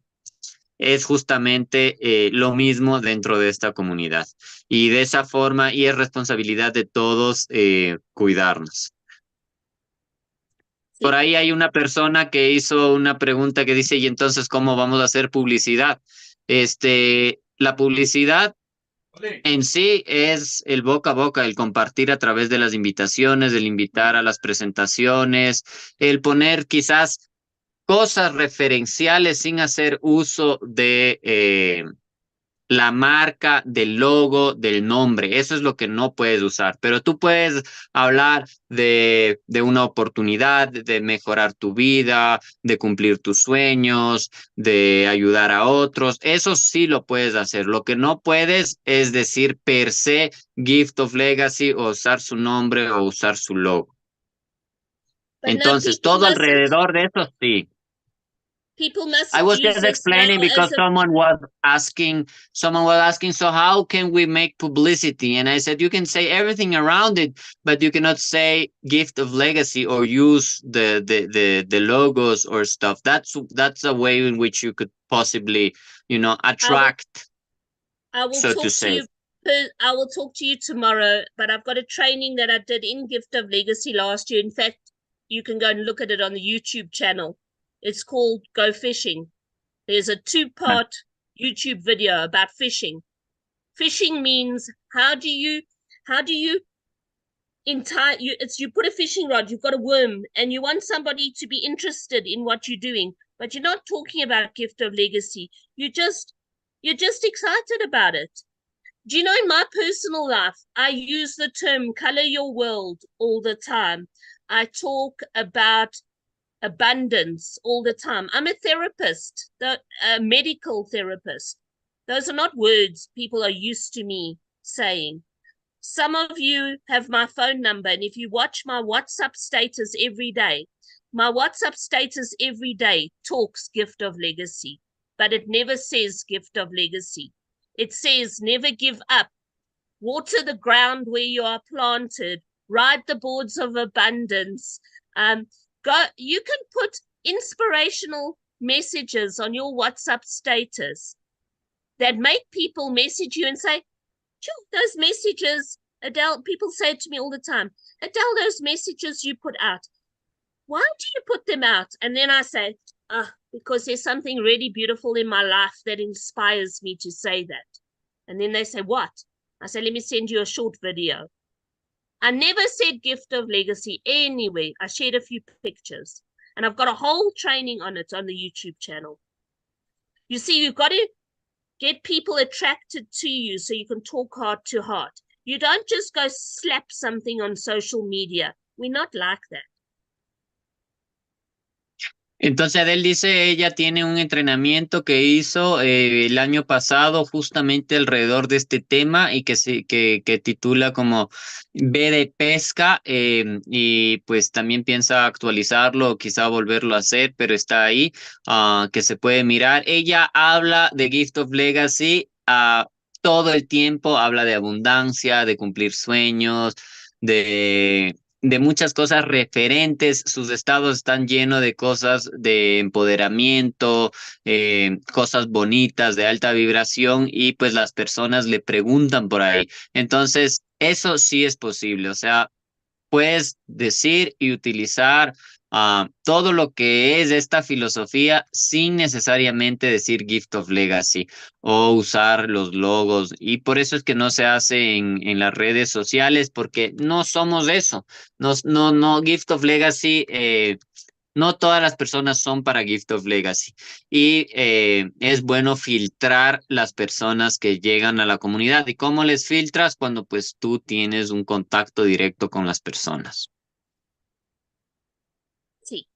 Es justamente lo mismo dentro de esta comunidad. Y de esa forma, y es responsabilidad de todos cuidarnos. Por ahí hay una persona que hizo una pregunta que dice, ¿y entonces cómo vamos a hacer publicidad? La publicidad en sí es el boca a boca, el compartir a través de las invitaciones, el invitar a las presentaciones, el poner quizás cosas referenciales sin hacer uso de la marca, del logo, del nombre. Eso es lo que no puedes usar, pero tú puedes hablar de una oportunidad, de mejorar tu vida, de cumplir tus sueños, de ayudar a otros. Eso sí lo puedes hacer. Lo que no puedes es decir per se Gift of Legacy o usar su nombre o usar su logo. But no, Entonces, todo alrededor de eso sí. People I mustn't was use just this now explaining as because a someone was asking, so how can we make publicity? And I said, you can say everything around it, but you cannot say gift of legacy or use the logos or stuff. That's a way in which you could possibly, attract, I will so to talk to say. you. I will talk to you tomorrow, but I've got a training that I did in Gift of Legacy last year. In fact, you can go and look at it on the YouTube channel. It's called Go Fishing. There's a 2-part YouTube video about fishing. Fishing means how do you you put a fishing rod, you've got a worm, and you want somebody to be interested in what you're doing, but you're not talking about Gift of Legacy. You're just excited about it. Do you know, in my personal life, I use the term color your world all the time. I talk about abundance all the time. I'm a therapist, a medical therapist. Those are not words people are used to me saying. Some of you have my phone number, and if you watch my WhatsApp status every day, my WhatsApp status every day talks Gift of Legacy, but it never says Gift of Legacy. It says never give up, water the ground where you are planted, ride the boards of abundance. You can put inspirational messages on your WhatsApp status that make people message you and say, those messages, Adele, people say to me all the time, Adele, those messages you put out, why do you put them out? And then I say, because there's something really beautiful in my life that inspires me to say that. And then they say, what? I say, let me send you a short video. I never said Gift of Legacy anyway. I shared a few pictures, and I've got a whole training on it on the YouTube channel. You see, you've got to get people attracted to you so you can talk heart to heart. You don't just go slap something on social media. We're not like that. Entonces Adele dice, ella tiene un entrenamiento que hizo el año pasado justamente alrededor de este tema y que titula como B de pesca y pues también piensa actualizarlo o quizá volverlo a hacer, pero está ahí, que se puede mirar. Ella habla de Gift of Legacy todo el tiempo, habla de abundancia, de cumplir sueños, de muchas cosas referentes. Sus estados están llenos de cosas de empoderamiento, cosas bonitas, de alta vibración, y pues las personas le preguntan por ahí. Entonces, eso sí es posible. O sea, puedes decir y utilizar todo lo que es esta filosofía sin necesariamente decir Gift of Legacy o usar los logos. Y por eso es que no se hace en las redes sociales, porque no somos eso. No, Gift of Legacy, no todas las personas son para Gift of Legacy. Y es bueno filtrar las personas que llegan a la comunidad. ¿Y cómo les filtras? Cuando pues tú tienes un contacto directo con las personas. Sí.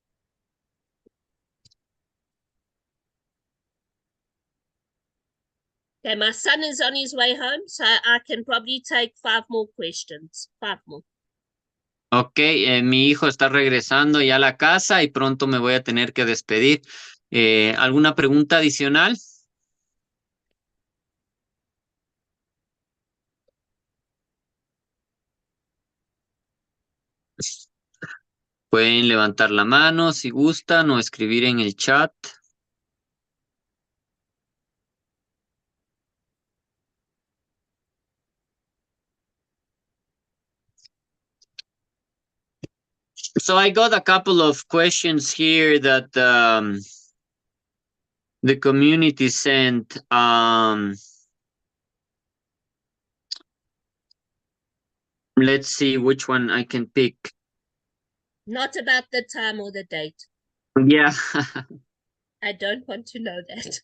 Okay, my son is on his way home, so I can probably take 5 more questions. 5 more. Ok, mi hijo está regresando ya a la casa y pronto me voy a tener que despedir. ¿Alguna pregunta adicional? Pueden levantar la mano si gustan o escribir en el chat. So I got a couple of questions here that the community sent. Let's see which one I can pick. Not about the time or the date. Yeah. I don't want to know that.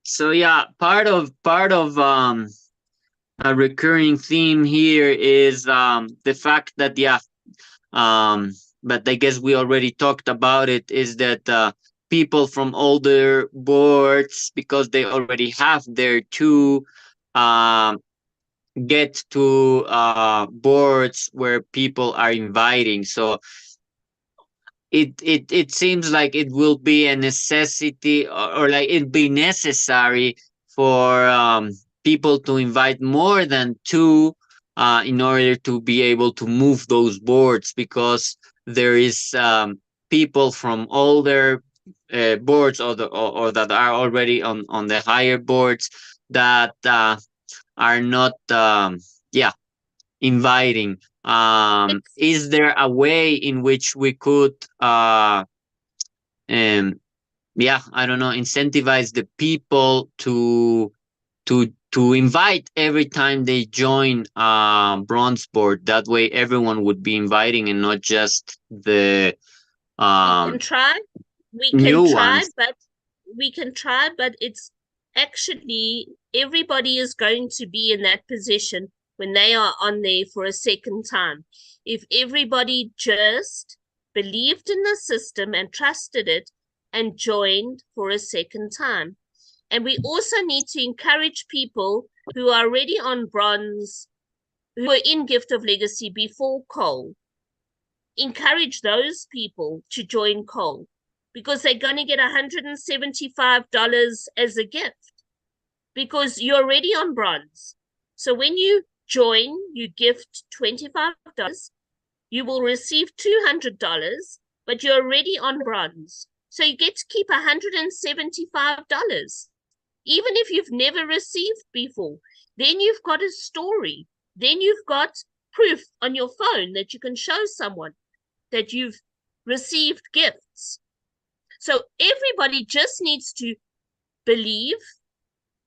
So yeah, part of a recurring theme here is the fact that but I guess we already talked about it, is that people from older boards, because they already have their two, get to boards where people are inviting. So it seems like it will be a necessity, or like it'd be necessary for people to invite more than two in order to be able to move those boards, because there is people from older boards, or that are already on the higher boards, that are not yeah, inviting. Is there a way in which we could yeah, I don't know, incentivize the people to invite every time they join bronze board? That way everyone would be inviting and not just the We can try. new ones. We can try, but it's actually everybody is going to be in that position when they are on there for a second time. If everybody just believed in the system and trusted it and joined for a second time. And we also need to encourage people who are already on bronze, who were in Gift of Legacy before coal. Encourage those people to join coal, because they're going to get $175 as a gift, because you're already on bronze. So when you join, you gift $25, you will receive $200, but you're already on bronze. So you get to keep $175, even if you've never received before. Then you've got a story. Then you've got proof on your phone that you can show someone that you've received gifts. So everybody just needs to believe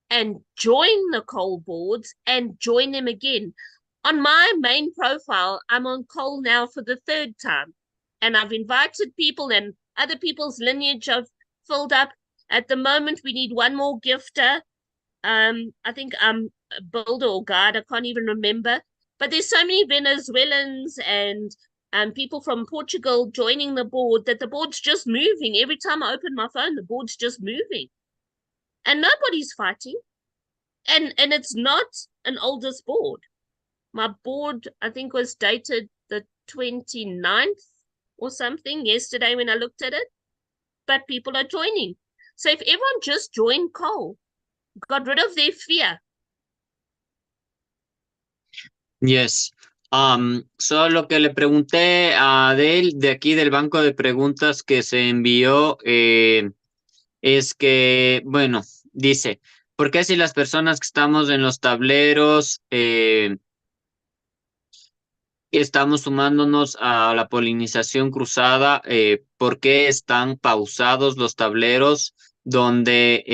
and join the coal boards and join them again. On my main profile, I'm on coal now for the third time, and I've invited people, and other people's lineage I've filled up. At the moment, we need one more gifter. I think I'm a builder or guide, I can't even remember. But there's so many Venezuelans and people from Portugal joining the board that the board's just moving. Every time I open my phone, the board's just moving. And nobody's fighting. And it's not an oldest board. My board, I think, was dated the 29th or something yesterday when I looked at it. But people are joining. So if everyone just joined coal, got rid of their fear. Yes. Solo lo que le pregunté a Adele de aquí del banco de preguntas que se envió es que, bueno, dice, ¿por qué si las personas que estamos en los tableros estamos sumándonos a la polinización cruzada, por qué están pausados los tableros donde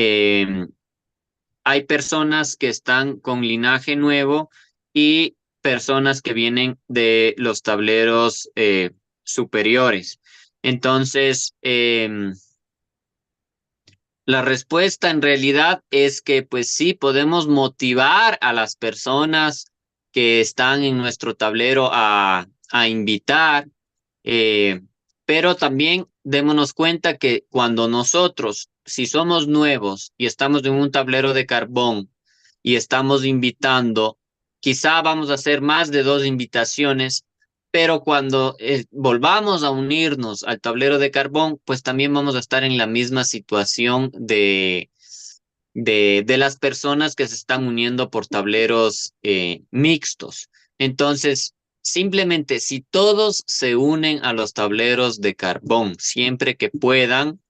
hay personas que están con linaje nuevo y personas que vienen de los tableros superiores? Entonces, la respuesta en realidad es que pues sí, podemos motivar a las personas que están en nuestro tablero a invitar, pero también démonos cuenta que cuando nosotros, si somos nuevos y estamos en un tablero de carbón y estamos invitando, quizá vamos a hacer más de 2 invitaciones, pero cuando volvamos a unirnos al tablero de carbón, pues también vamos a estar en la misma situación de las personas que se están uniendo por tableros mixtos. Entonces, simplemente si todos se unen a los tableros de carbón siempre que puedan,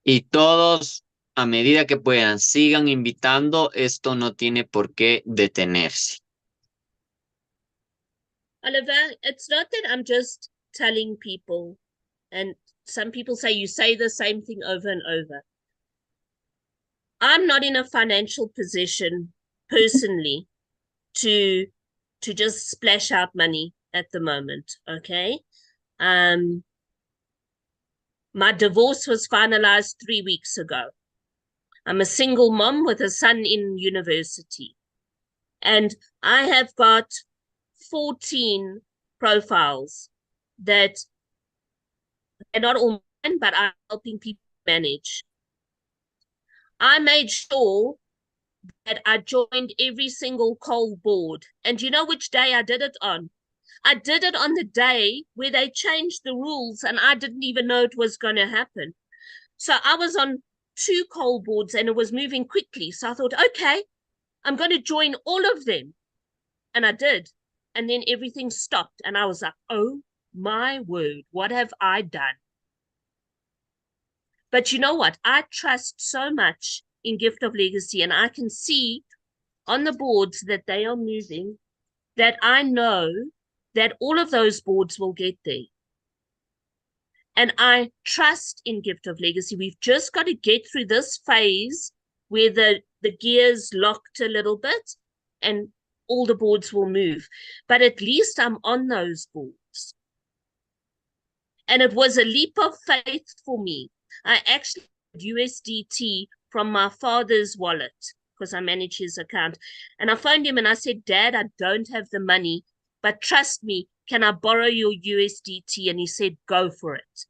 y todos a medida que puedan sigan invitando, esto no tiene por qué detenerse. Oliver, it's not that I'm just telling people, and some people say you say the same thing over and over. I'm not in a financial position personally to just splash out money at the moment, okay? My divorce was finalized 3 weeks ago. I'm a single mom with a son in university. And I have got 14 profiles that they're not all mine, but I'm helping people manage. I made sure that I joined every single coal board. And you know which day I did it on? I did it on the day where they changed the rules and I didn't even know it was going to happen. So I was on 2 coal boards and it was moving quickly. So I thought, okay, I'm going to join all of them. And I did. And then everything stopped. And I was like, oh my word, what have I done? But you know what? I trust so much in Gift of Legacy, and I can see on the boards that they are moving, that I know that all of those boards will get there. And I trust in Gift of Legacy. We've just got to get through this phase where the gears locked a little bit and all the boards will move. But at least I'm on those boards. And it was a leap of faith for me. I actually had USDT from my father's wallet because I manage his account. And I phoned him and I said, Dad, I don't have the money, but trust me, can I borrow your USDT? And he said, go for it.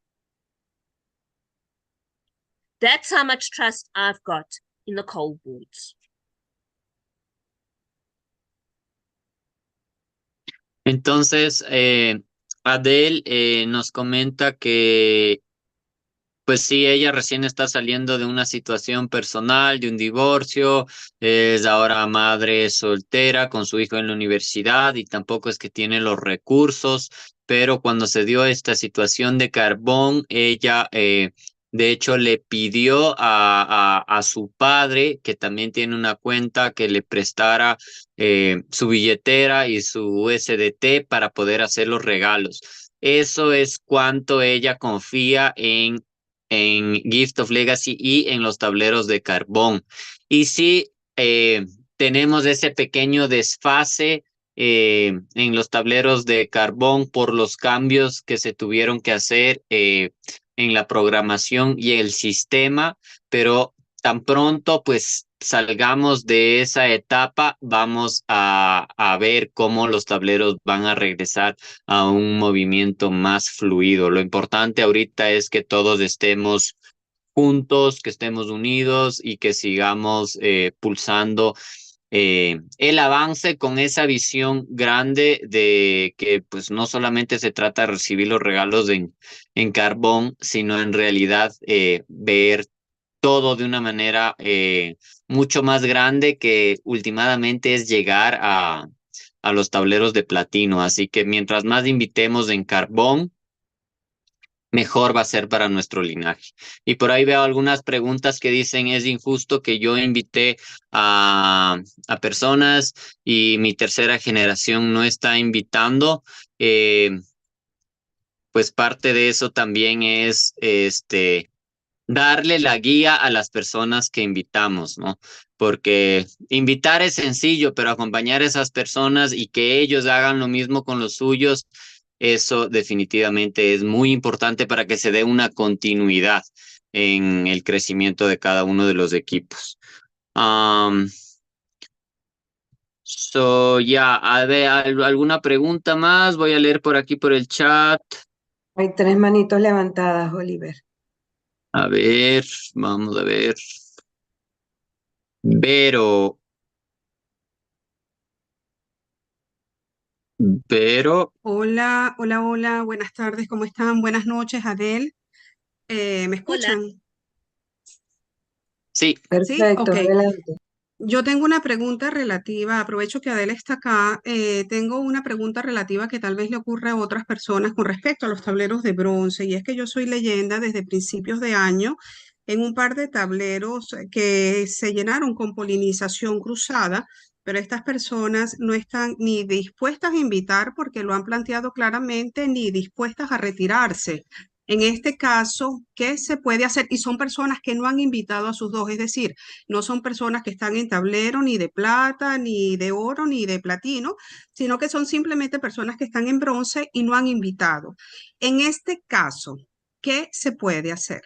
That's how much trust I've got in the coal boards. Entonces, Adele nos comenta que pues sí, ella recién está saliendo de una situación personal, de un divorcio, es ahora madre soltera con su hijo en la universidad y tampoco es que tiene los recursos, pero cuando se dio esta situación de carbón, ella de hecho le pidió a su padre, que también tiene una cuenta, que le prestara su billetera y su USDT para poder hacer los regalos. Eso es cuánto ella confía en Gift of Legacy y en los tableros de carbón. Y sí, tenemos ese pequeño desfase en los tableros de carbón por los cambios que se tuvieron que hacer en la programación y el sistema, pero tan pronto pues salgamos de esa etapa, vamos a ver cómo los tableros van a regresar a un movimiento más fluido. Lo importante ahorita es que todos estemos juntos, que estemos unidos y que sigamos pulsando el avance con esa visión grande de que pues no solamente se trata de recibir los regalos en carbón, sino en realidad ver todo de una manera mucho más grande, que últimamente es llegar a los tableros de platino. Así que mientras más invitemos en carbón, mejor va a ser para nuestro linaje. Y por ahí veo algunas preguntas que dicen, es injusto que yo invité a personas y mi tercera generación no está invitando. Pues parte de eso también es darle la guía a las personas que invitamos, ¿no? Porque invitar es sencillo, pero acompañar a esas personas y que ellos hagan lo mismo con los suyos, eso definitivamente es muy importante para que se dé una continuidad en el crecimiento de cada uno de los equipos. A ver, ¿alguna pregunta más? Voy a leer por aquí por el chat. Hay 3 manitos levantadas, Oliver. A ver, vamos a ver. Vero. Pero Hola, hola, hola, buenas tardes, ¿cómo están? Buenas noches, Adel. ¿Me Hola. escuchan? sí, Sí, Perfecto, ok. adelante. Yo tengo una pregunta relativa, aprovecho que Adel está acá, tengo una pregunta relativa que tal vez le ocurra a otras personas con respecto a los tableros de bronce, y es que yo soy leyenda desde principios de año en un par de tableros que se llenaron con polinización cruzada, pero estas personas no están ni dispuestas a invitar porque lo han planteado claramente, ni dispuestas a retirarse. En este caso, ¿qué se puede hacer? Y son personas que no han invitado a sus dos, es decir, no son personas que están en tablero ni de plata, ni de oro, ni de platino, sino que son simplemente personas que están en bronce y no han invitado. En este caso, ¿qué se puede hacer?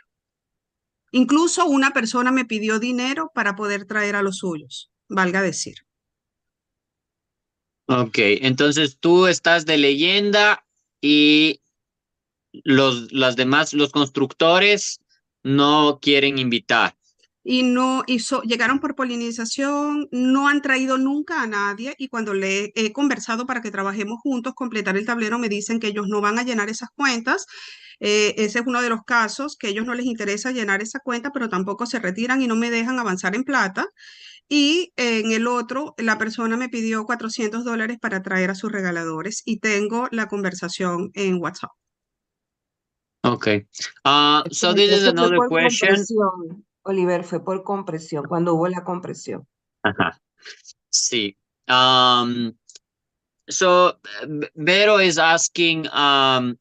Incluso una persona me pidió dinero para poder traer a los suyos, valga decir. ok. Entonces tú estás de leyenda y las demás, los constructores no quieren invitar. Y no llegaron por polinización, no han traído nunca a nadie y cuando le he conversado para que trabajemos juntos, completar el tablero, me dicen que ellos no van a llenar esas cuentas. Ese es uno de los casos que a ellos no les interesa llenar esa cuenta, pero tampoco se retiran y no me dejan avanzar en plata. Y en el otro, la persona me pidió $400 para traer a sus regaladores y tengo la conversación en WhatsApp. Okay. So this is Eso fue another por question. compresión, Oliver, fue por compresión, cuando hubo la compresión. Ajá. Sí. So Vero is asking,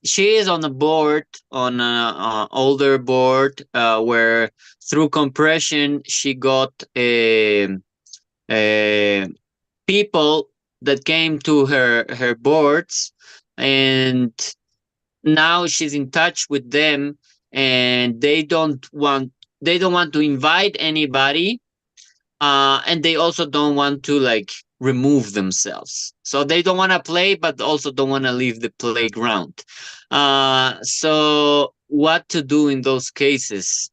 she is on a board, on a older board, where through compression she got people that came to her boards, and now she's in touch with them, and they don't want to invite anybody, and they also don't want to like remove themselves, so they don't want to play but also don't want to leave the playground. So what to do in those cases?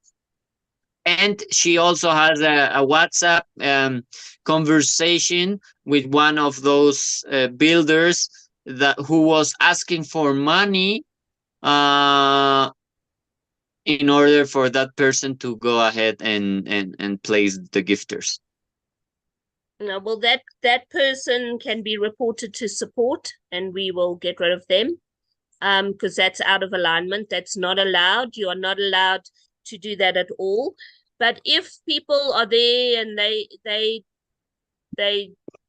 And she also has a WhatsApp conversation with one of those builders that who was asking for money, uh, in order for that person to go ahead and place the gifters. No, well, that person can be reported to support, and we will get rid of them. Because that's out of alignment. That's not allowed. You are not allowed to do that at all. But if people are there and they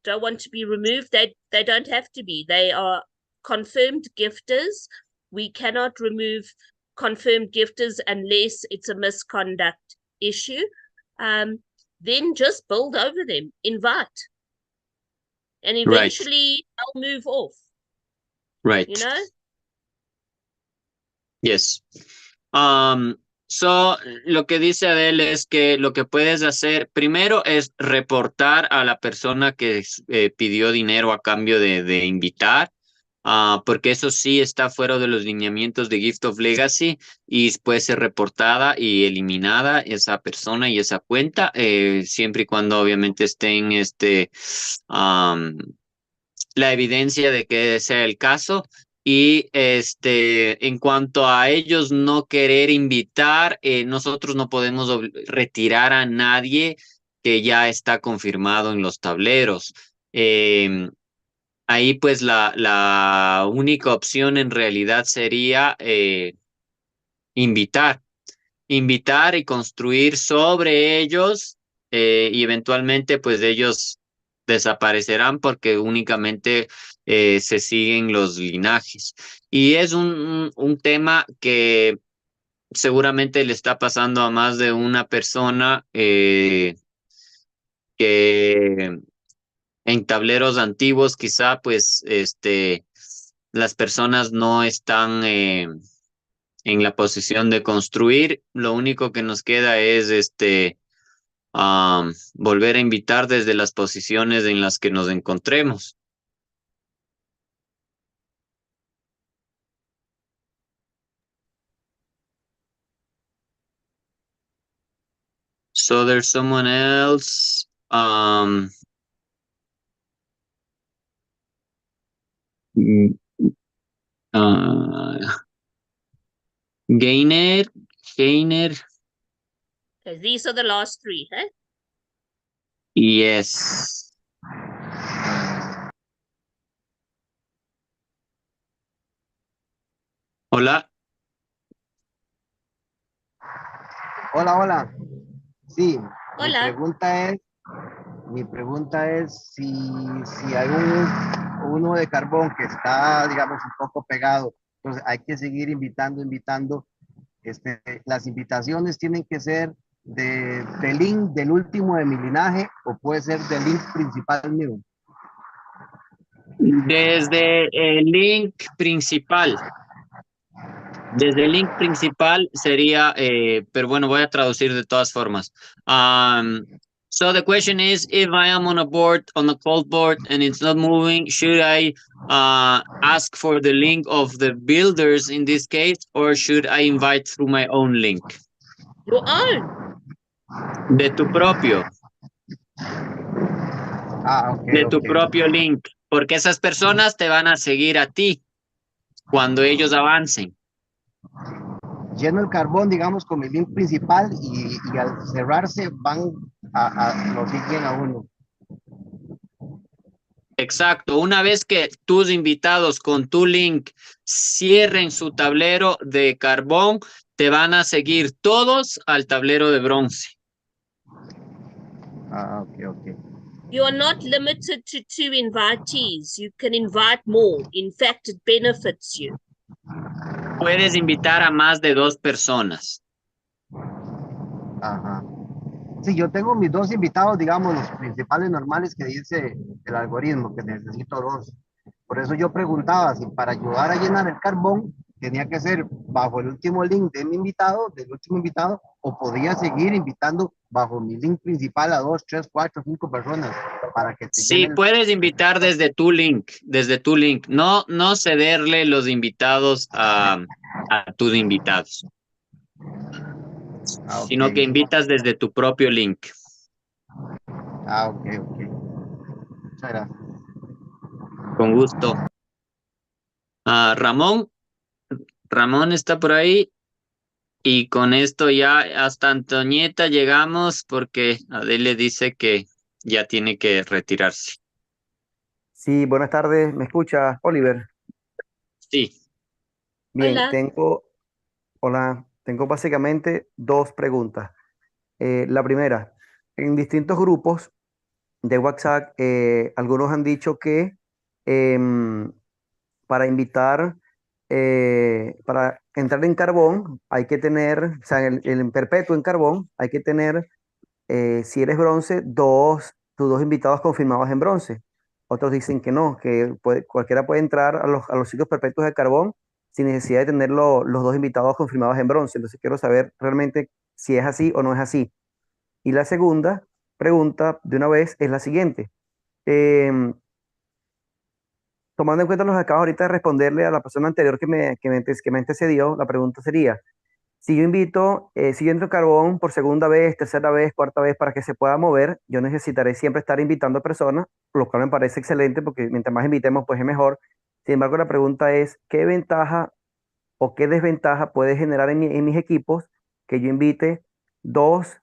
don't want to be removed, they don't have to be. They are confirmed gifters. We cannot remove confirmed gifters unless it's a misconduct issue. Then just build over them, invite, and eventually they'll move off. Right. You know? Yes. So, lo que dice Adele es que lo que puedes hacer primero es reportar a la persona que pidió dinero a cambio de invitar, porque eso sí está fuera de los lineamientos de Gift of Legacy y puede ser reportada y eliminada esa persona y esa cuenta, siempre y cuando obviamente estén la evidencia de que sea el caso. Y en cuanto a ellos no querer invitar, nosotros no podemos retirar a nadie que ya está confirmado en los tableros. Ahí pues la única opción en realidad sería invitar, invitar y construir sobre ellos, y eventualmente pues ellos desaparecerán porque únicamente se siguen los linajes. Y es un tema que seguramente le está pasando a más de una persona, que en tableros antiguos quizá pues las personas no están en la posición de construir. Lo único que nos queda es volver a invitar desde las posiciones en las que nos encontremos. So there's someone else. mm, Gainer, Okay, these are the last three, huh? yes. Hola. Hola, hola. Sí, Hola. mi pregunta es si hay uno de carbón que está, digamos, un poco pegado, entonces hay que seguir invitando. Las invitaciones tienen que ser del link del último de mi linaje o puede ser del link principal mío. Desde el link principal. Desde el link principal sería, pero bueno, voy a traducir de todas formas. So the question is, if I am on a board, on a cold board, and it's not moving, should I ask for the link of the builders in this case, or should I invite through my own link? Your own. De tu propio, de tu Ok. propio link, porque esas personas te van a seguir a ti cuando ellos avancen. Lleno el carbón, digamos, con mi link principal y al cerrarse lo siguen a uno. Exacto. Una vez que tus invitados con tu link cierren su tablero de carbón, te van a seguir todos al tablero de bronce. Ok. You are not limited to 2 invitees. You can invite more. In fact, it benefits you. Puedes invitar a más de 2 personas. Ajá. Sí, yo tengo mis 2 invitados, digamos, los principales normales que dice el algoritmo, que necesito 2. Por eso yo preguntaba si para ayudar a llenar el carbón tenía que ser bajo el último link de mi invitado, del último invitado, o podía seguir invitando bajo mi link principal a 2, 3, 4, 5 personas para que se Sí, llenen. puedes invitar desde tu link, No cederle los invitados a tus invitados, sino que invitas desde tu propio link. Ok. Muchas gracias. Con gusto. Ramón está por ahí. Y con esto ya hasta Antonieta llegamos porque Adele dice que ya tiene que retirarse. Sí, buenas tardes. ¿Me escucha, Oliver? Sí. Bien, Hola. tengo básicamente 2 preguntas. La primera, en distintos grupos de WhatsApp, algunos han dicho que para para entrar en carbón, hay que tener, o sea, el perpetuo en carbón, hay que tener, si eres bronce, tus 2 invitados confirmados en bronce. Otros dicen que no, que cualquiera puede entrar a los sitios perpetuos de carbón sin necesidad de tener los 2 invitados confirmados en bronce. Entonces quiero saber realmente si es así o no es así. Y la segunda pregunta de una vez es la siguiente. Em, Tomando en cuenta los que acabo ahorita de responderle a la persona anterior que me antecedió, la pregunta sería, si yo entro carbón por segunda vez, tercera vez, cuarta vez para que se pueda mover, yo necesitaré siempre estar invitando personas, lo cual me parece excelente porque mientras más invitemos, pues es mejor. Sin embargo, la pregunta es, ¿qué ventaja o qué desventaja puede generar en mis equipos que yo invite 2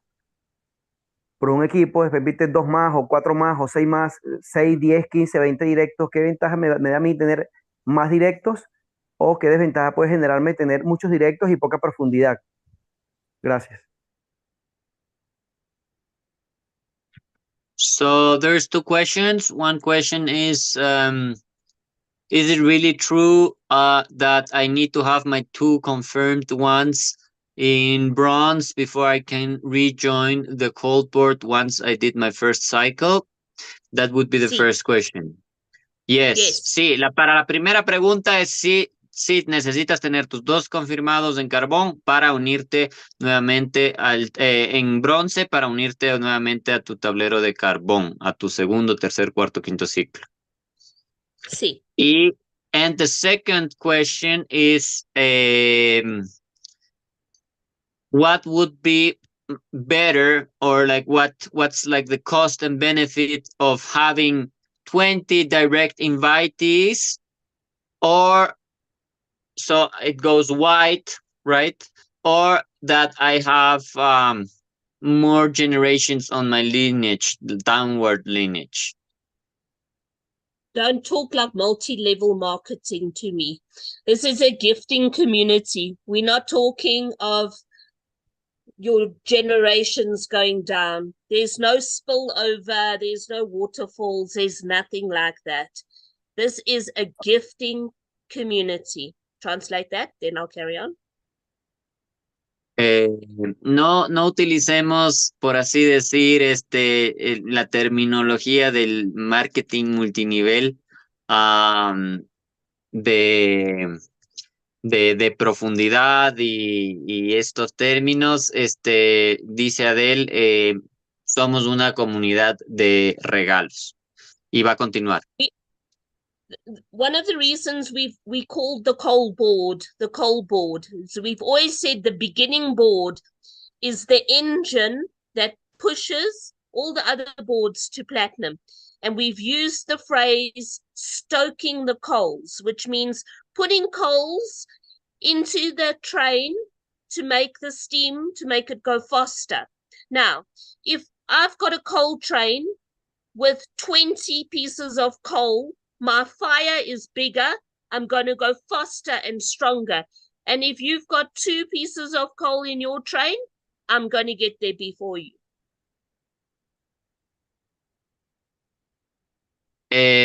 por un equipo, después invite 2 más o 4 más o 6 más, 6, 10, 15, 20 directos? ¿Qué ventaja me da a mí tener más directos o qué desventaja puede generarme tener muchos directos y poca profundidad? Gracias. So there's 2 questions. One question is it really true that I need to have my 2 confirmed ones in bronze before I can rejoin the cold board once I did my first cycle? That would be the Sí. first question. Yes. Sí, para la primera pregunta es sí necesitas tener tus 2 confirmados en carbón para unirte nuevamente en bronce, para unirte nuevamente a tu tablero de carbón, a tu segundo, tercer, cuarto, quinto ciclo. Sí. And the second question is, what would be better, or like what's like the cost and benefit of having 20 direct invitees or so it goes white, right? Or that I have more generations on my lineage, the downward lineage. Don't talk like multi-level marketing to me. This is a gifting community. We're not talking of your generations going down. There's no spillover, there's no waterfalls, there's nothing like that. This is a gifting community. Translate that, then I'll carry on. No utilicemos, por así decir, la terminología del marketing multinivel de profundidad y estos términos. Dice Adele, somos una comunidad de regalos. Y va a continuar. One of the reasons we called the coal board, so we've always said the beginning board is the engine that pushes all the other boards to platinum. And we've used the phrase stoking the coals, which means putting coals into the train to make the steam, to make it go faster. Now, if I've got a coal train with 20 pieces of coal, my fire is bigger, I'm going to go faster and stronger. And if you've got 2 pieces of coal in your train, I'm going to get there before you.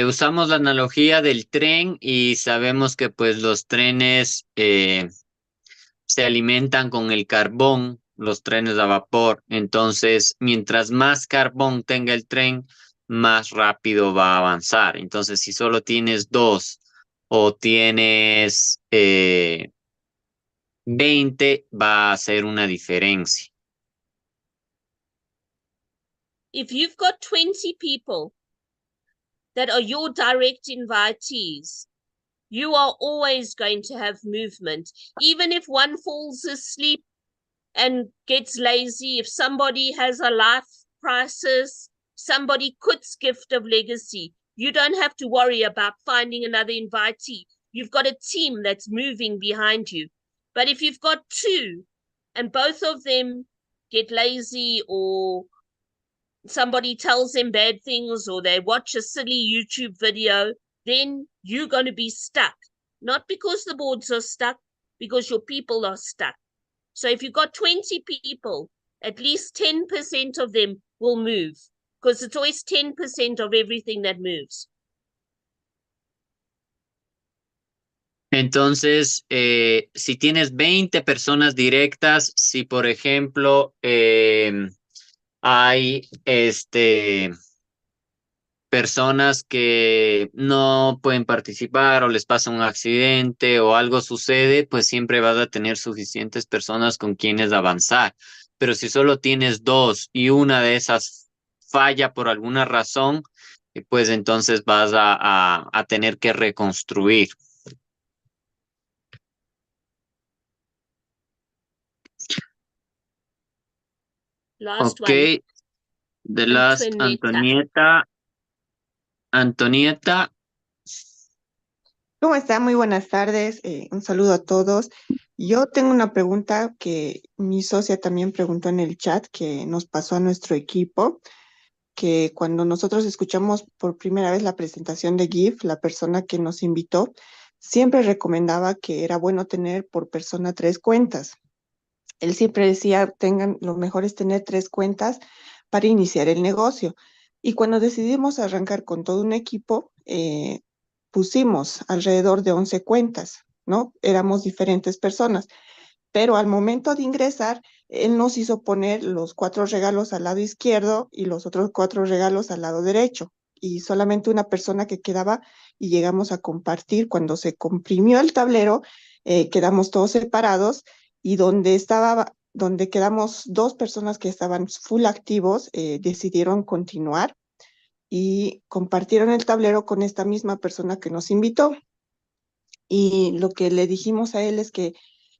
Usamos la analogía del tren y sabemos que pues los trenes se alimentan con el carbón, los trenes a vapor. Entonces, mientras más carbón tenga el tren, más rápido va a avanzar. Entonces, si solo tienes 2 o tienes 20, va a hacer una diferencia. If you've got 20 people that are your direct invitees, you are always going to have movement. Even if one falls asleep and gets lazy, if somebody has a life crisis, somebody quits Gift of Legacy, you don't have to worry about finding another invitee. You've got a team that's moving behind you. But if you've got 2 and both of them get lazy, or somebody tells them bad things, or they watch a silly YouTube video, then you're going to be stuck. Not because the boards are stuck, because your people are stuck. So if you've got 20 people, at least 10% of them will move, because it's always 10% of everything that moves. Entonces, si tienes 20 personas directas, si por ejemplo hay personas que no pueden participar o les pasa un accidente o algo sucede, pues siempre vas a tener suficientes personas con quienes avanzar. Pero si solo tienes 2 y una de esas falla por alguna razón, pues entonces vas a tener que reconstruir. Last Okay, one. the last, Antonieta. ¿Cómo está? Muy buenas tardes. Un saludo a todos. Yo tengo una pregunta que mi socia también preguntó en el chat, que nos pasó a nuestro equipo, que cuando nosotros escuchamos por primera vez la presentación de GIF, la persona que nos invitó siempre recomendaba que era bueno tener por persona 3 cuentas. Él siempre decía, lo mejor es tener 3 cuentas para iniciar el negocio. Y cuando decidimos arrancar con todo un equipo, pusimos alrededor de 11 cuentas, ¿no? Éramos diferentes personas. Pero al momento de ingresar, él nos hizo poner los 4 regalos al lado izquierdo y los otros 4 regalos al lado derecho. Y solamente una persona que quedaba, y llegamos a compartir. Cuando se comprimió el tablero, quedamos todos separados, y donde quedamos 2 personas que estaban full activos, decidieron continuar y compartieron el tablero con esta misma persona que nos invitó. Y lo que le dijimos a él es que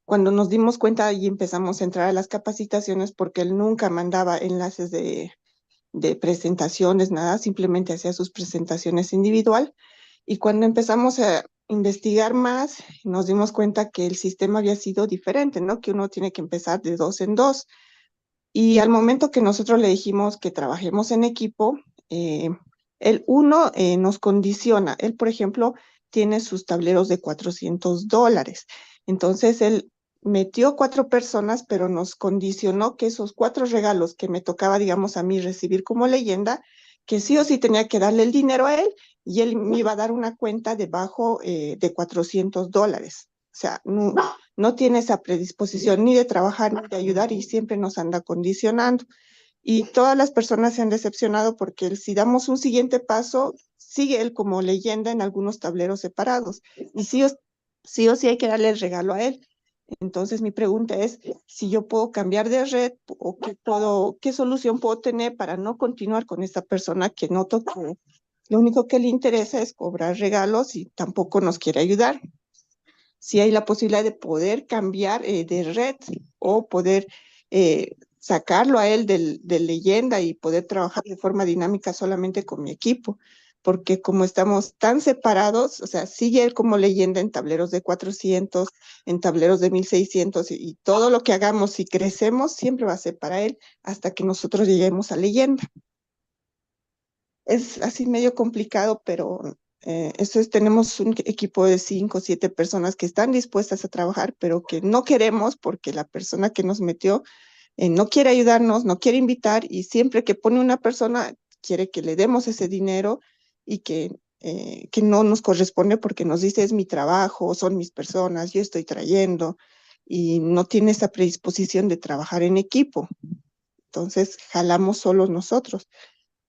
cuando nos dimos cuenta y empezamos a entrar a las capacitaciones, porque él nunca mandaba enlaces de presentaciones, nada, simplemente hacía sus presentaciones individual. Y cuando empezamos a investigar más, nos dimos cuenta que el sistema había sido diferente, ¿no? Que uno tiene que empezar de 2 en 2. Y al momento que nosotros le dijimos que trabajemos en equipo, el uno nos condiciona. Él, por ejemplo, tiene sus tableros de $400. Entonces, él metió 4 personas, pero nos condicionó que esos 4 regalos que me tocaba, digamos, a mí recibir como leyenda, que sí o sí tenía que darle el dinero a él, y él me iba a dar una cuenta debajo de $400. O sea, no tiene esa predisposición ni de trabajar ni de ayudar y siempre nos anda condicionando. Y todas las personas se han decepcionado porque si damos un siguiente paso, sigue él como leyenda en algunos tableros separados. Y sí o sí hay que darle el regalo a él. Entonces mi pregunta es si yo puedo cambiar de red o qué solución puedo tener para no continuar con esta persona que noto que lo único que le interesa es cobrar regalos y tampoco nos quiere ayudar. Si hay la posibilidad de poder cambiar de red o poder sacarlo a él de leyenda y poder trabajar de forma dinámica solamente con mi equipo, porque como estamos tan separados, o sea, sigue él como leyenda en tableros de 400, en tableros de 1600 y todo lo que hagamos, si crecemos, siempre va a ser para él hasta que nosotros lleguemos a leyenda. Es así medio complicado, pero tenemos un equipo de 5 o 7 personas que están dispuestas a trabajar, pero que no queremos porque la persona que nos metió no quiere ayudarnos, no quiere invitar y siempre que pone una persona quiere que le demos ese dinero y que no nos corresponde porque nos dice es mi trabajo, son mis personas, yo estoy trayendo y no tiene esa predisposición de trabajar en equipo. Entonces jalamos solos nosotros.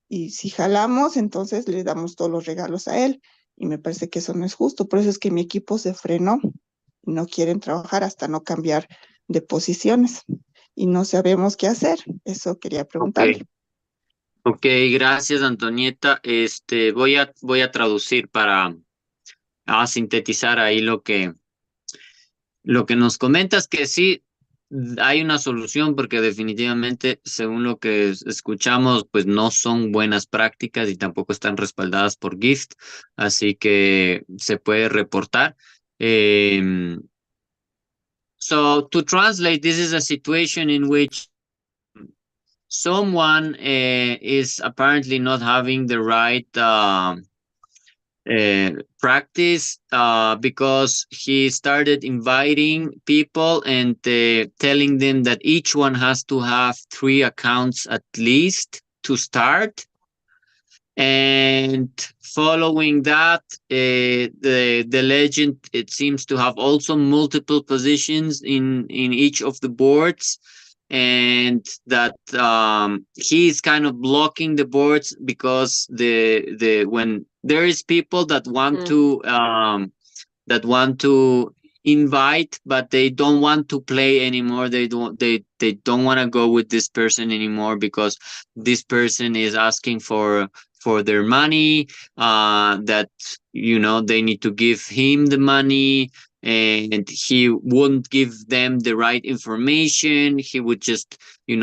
Y si jalamos, entonces le damos todos los regalos a él. Y me parece que eso no es justo. Por eso es que mi equipo se frenó. No quieren trabajar hasta no cambiar de posiciones. Y no sabemos qué hacer. Eso quería preguntarle. Ok, gracias Antonieta. Voy a traducir para sintetizar ahí lo que nos comentas, que sí hay una solución porque definitivamente, según lo que escuchamos, pues no son buenas prácticas y tampoco están respaldadas por GIFT, así que se puede reportar. So to translate, this is a situation in which someone is apparently not having the right practice because he started inviting people and telling them that each one has to have 3 accounts at least to start. And following that, the legend, it seems to have also multiple positions in each of the boards, and that he is kind of blocking the boards because when there is people that want to invite, but they don't want to play anymore. They don't want to go with this person anymore because this person is asking for their money, that they need to give him the money, and he wouldn't give them the right information. He would just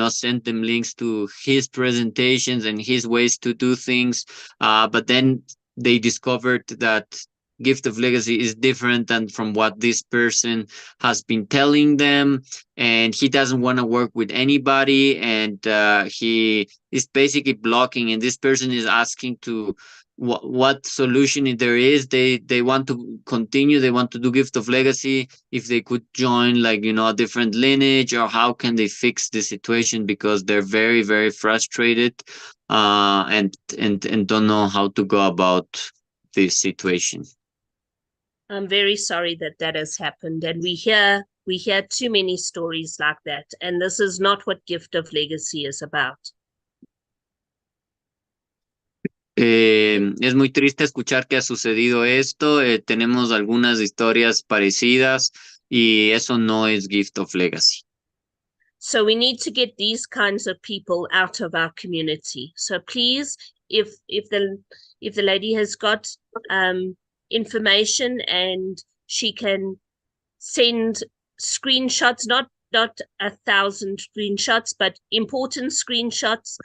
send them links to his presentations and his ways to do things, but then they discovered that Gift of Legacy is different than from what this person has been telling them, and he doesn't want to work with anybody, and he is basically blocking, and this person is asking to what solution there is. They want to continue, they want to do Gift of Legacy, if they could join a different lineage, or how can they fix the situation, because they're very, very frustrated and don't know how to go about this situation. I'm very sorry that has happened, and we hear too many stories like that, and this is not what Gift of Legacy is about. Es muy triste escuchar que ha sucedido esto. Tenemos algunas historias parecidas y eso no es Gift of Legacy. So we need to get these kinds of people out of our community. So please, if the lady has got information and she can send screenshots, not 1,000 screenshots, but important screenshots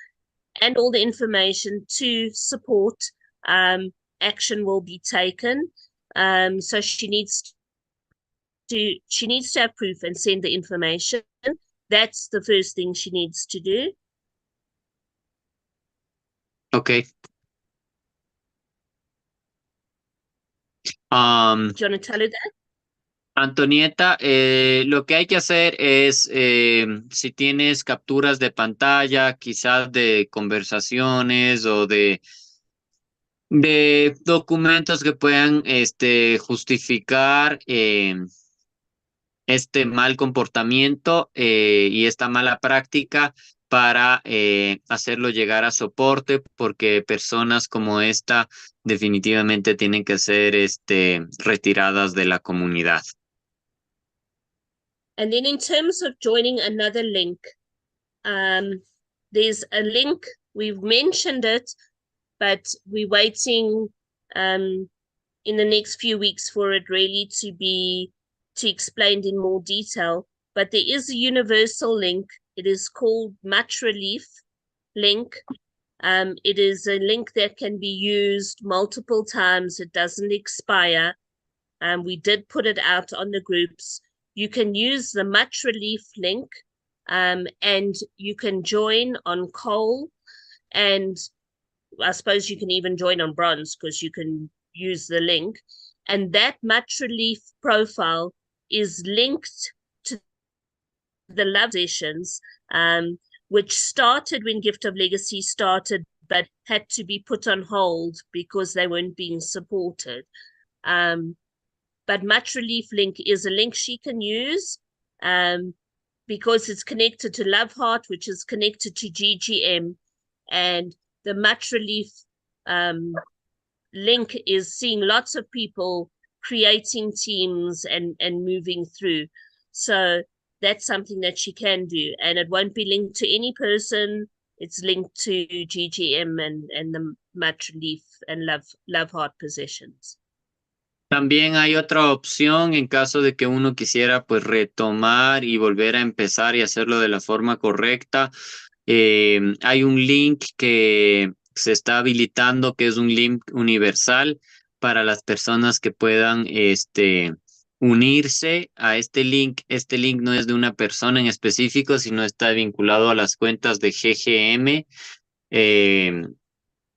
and all the information to support, action will be taken. So she needs to have proof and send the information. That's the first thing she needs to do. Okay. Do you want to tell her that? Antonieta, lo que hay que hacer es, si tienes capturas de pantalla, quizás de conversaciones o de documentos que puedan justificar este mal comportamiento y esta mala práctica para hacerlo llegar a soporte, porque personas como esta definitivamente tienen que ser retiradas de la comunidad. And then in terms of joining another link, there's a link, we've mentioned it, but we're waiting in the next few weeks for it really to be explained in more detail. But there is a universal link. It is called Much Relief link. It is a link that can be used multiple times. It doesn't expire. We did put it out on the groups. You can use the Much Relief link, and you can join on coal, and I suppose you can even join on bronze because you can use the link. And that Much Relief profile is linked to the love sessions, which started when Gift of Legacy started, but had to be put on hold because they weren't being supported. But Much Relief link is a link she can use because it's connected to Love Heart, which is connected to GGM. And the Much Relief link is seeing lots of people creating teams and moving through. So that's something that she can do. And it won't be linked to any person. It's linked to GGM and the Much Relief and Love Heart positions. También hay otra opción en caso de que uno quisiera pues retomar y volver a empezar y hacerlo de la forma correcta. Hay un link que se está habilitando, que es un link universal para las personas que puedan unirse a este link. Este link no es de una persona en específico, sino está vinculado a las cuentas de GGM.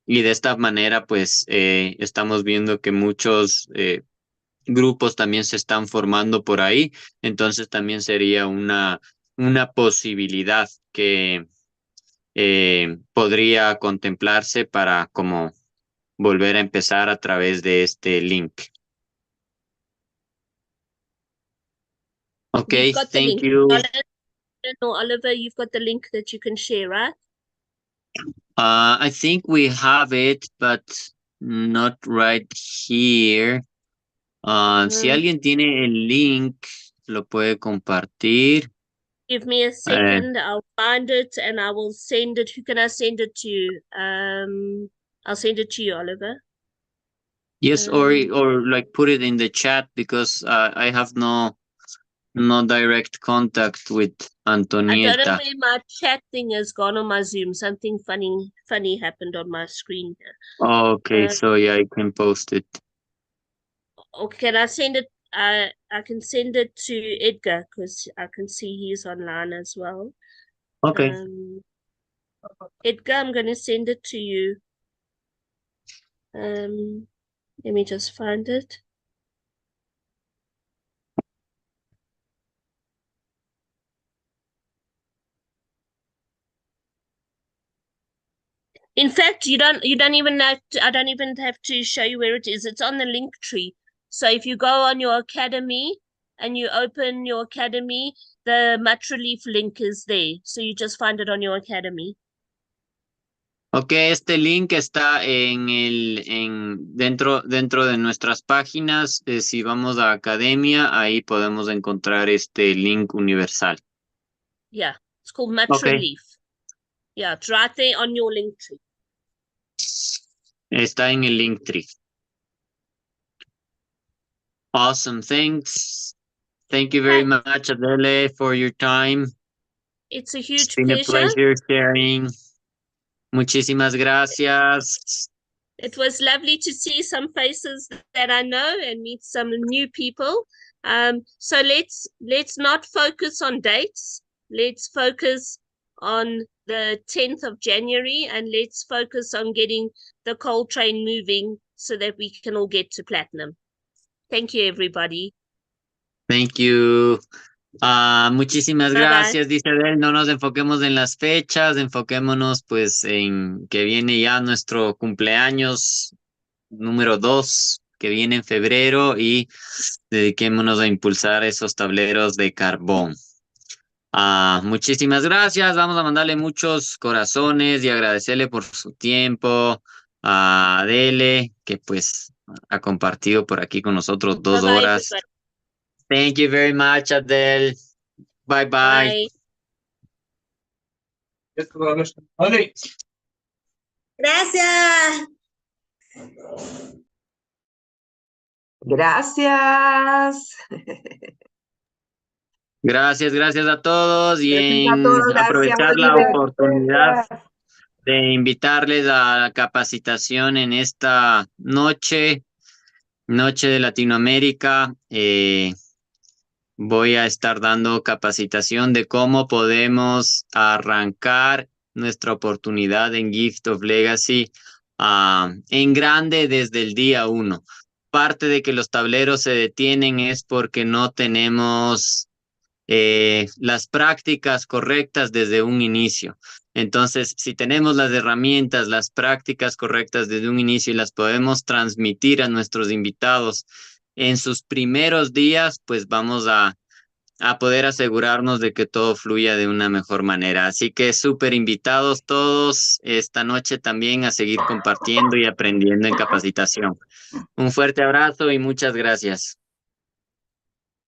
Y de esta manera, pues, estamos viendo que muchos grupos también se están formando por ahí. Entonces también sería una posibilidad que podría contemplarse para como volver a empezar a través de este link. Okay, thank you. Oliver, you've got the link that you can share, right? I think we have it, but not right here. Si alguien tiene el link, lo puede compartir. Give me a second, I'll find it and I will send it. Who can I send it to? I'll send it to you, Oliver. Yes, or like put it in the chat, because I have no direct contact with Antonieta. I don't know where my chat thing has gone on my Zoom. Something funny happened on my screen here. Okay, so yeah, I can post it. Okay, can I send it? I can send it to Edgar because I can see he's online as well. Okay. Edgar, I'm going to send it to you. Let me just find it. In fact, you don't even have to, I don't even have to show you where it is. It's on the link tree. So if you go on your academy and you open your academy, the Much Relief link is there. So you just find it on your academy. Okay, este link está dentro de nuestras páginas. Si vamos a academia, ahí podemos encontrar este link universal. Yeah, it's called Much Relief. Yeah, it's right there on your link tree. Está en el link tree. Awesome, thanks. Thank you very much, Adele, for your time. It's a huge pleasure. It's been a pleasure sharing. Muchísimas gracias. It was lovely to see some faces that I know and meet some new people. So let's not focus on dates. Let's focus on the 10th of January, and let's focus on getting the coal train moving so that we can all get to platinum. Thank you, everybody. Thank you. Muchísimas Bye, bye. gracias, dice Adele. No nos enfoquemos en las fechas, enfoquémonos pues en que viene ya nuestro cumpleaños número 2, que viene en febrero, y dediquémonos a impulsar esos tableros de carbón. Muchísimas gracias. Vamos a mandarle muchos corazones y agradecerle por su tiempo a Adele, que pues ha compartido por aquí con nosotros 2 Bye-bye, horas. everybody. Thank you very much, Adele. Bye bye. Gracias. Gracias. Gracias a todos, y Gracias a todos. Gracias, aprovechar la Oliver. oportunidad de invitarles a la capacitación en esta noche de Latinoamérica. Voy a estar dando capacitación de cómo podemos arrancar nuestra oportunidad en Gift of Legacy en grande desde el día 1. Parte de que los tableros se detienen es porque no tenemos las prácticas correctas desde un inicio. Entonces, si tenemos las herramientas, las prácticas correctas desde un inicio y las podemos transmitir a nuestros invitados en sus primeros días, pues vamos a poder asegurarnos de que todo fluya de una mejor manera. Así que súper invitados todos esta noche también a seguir compartiendo y aprendiendo en capacitación. Un fuerte abrazo y muchas gracias.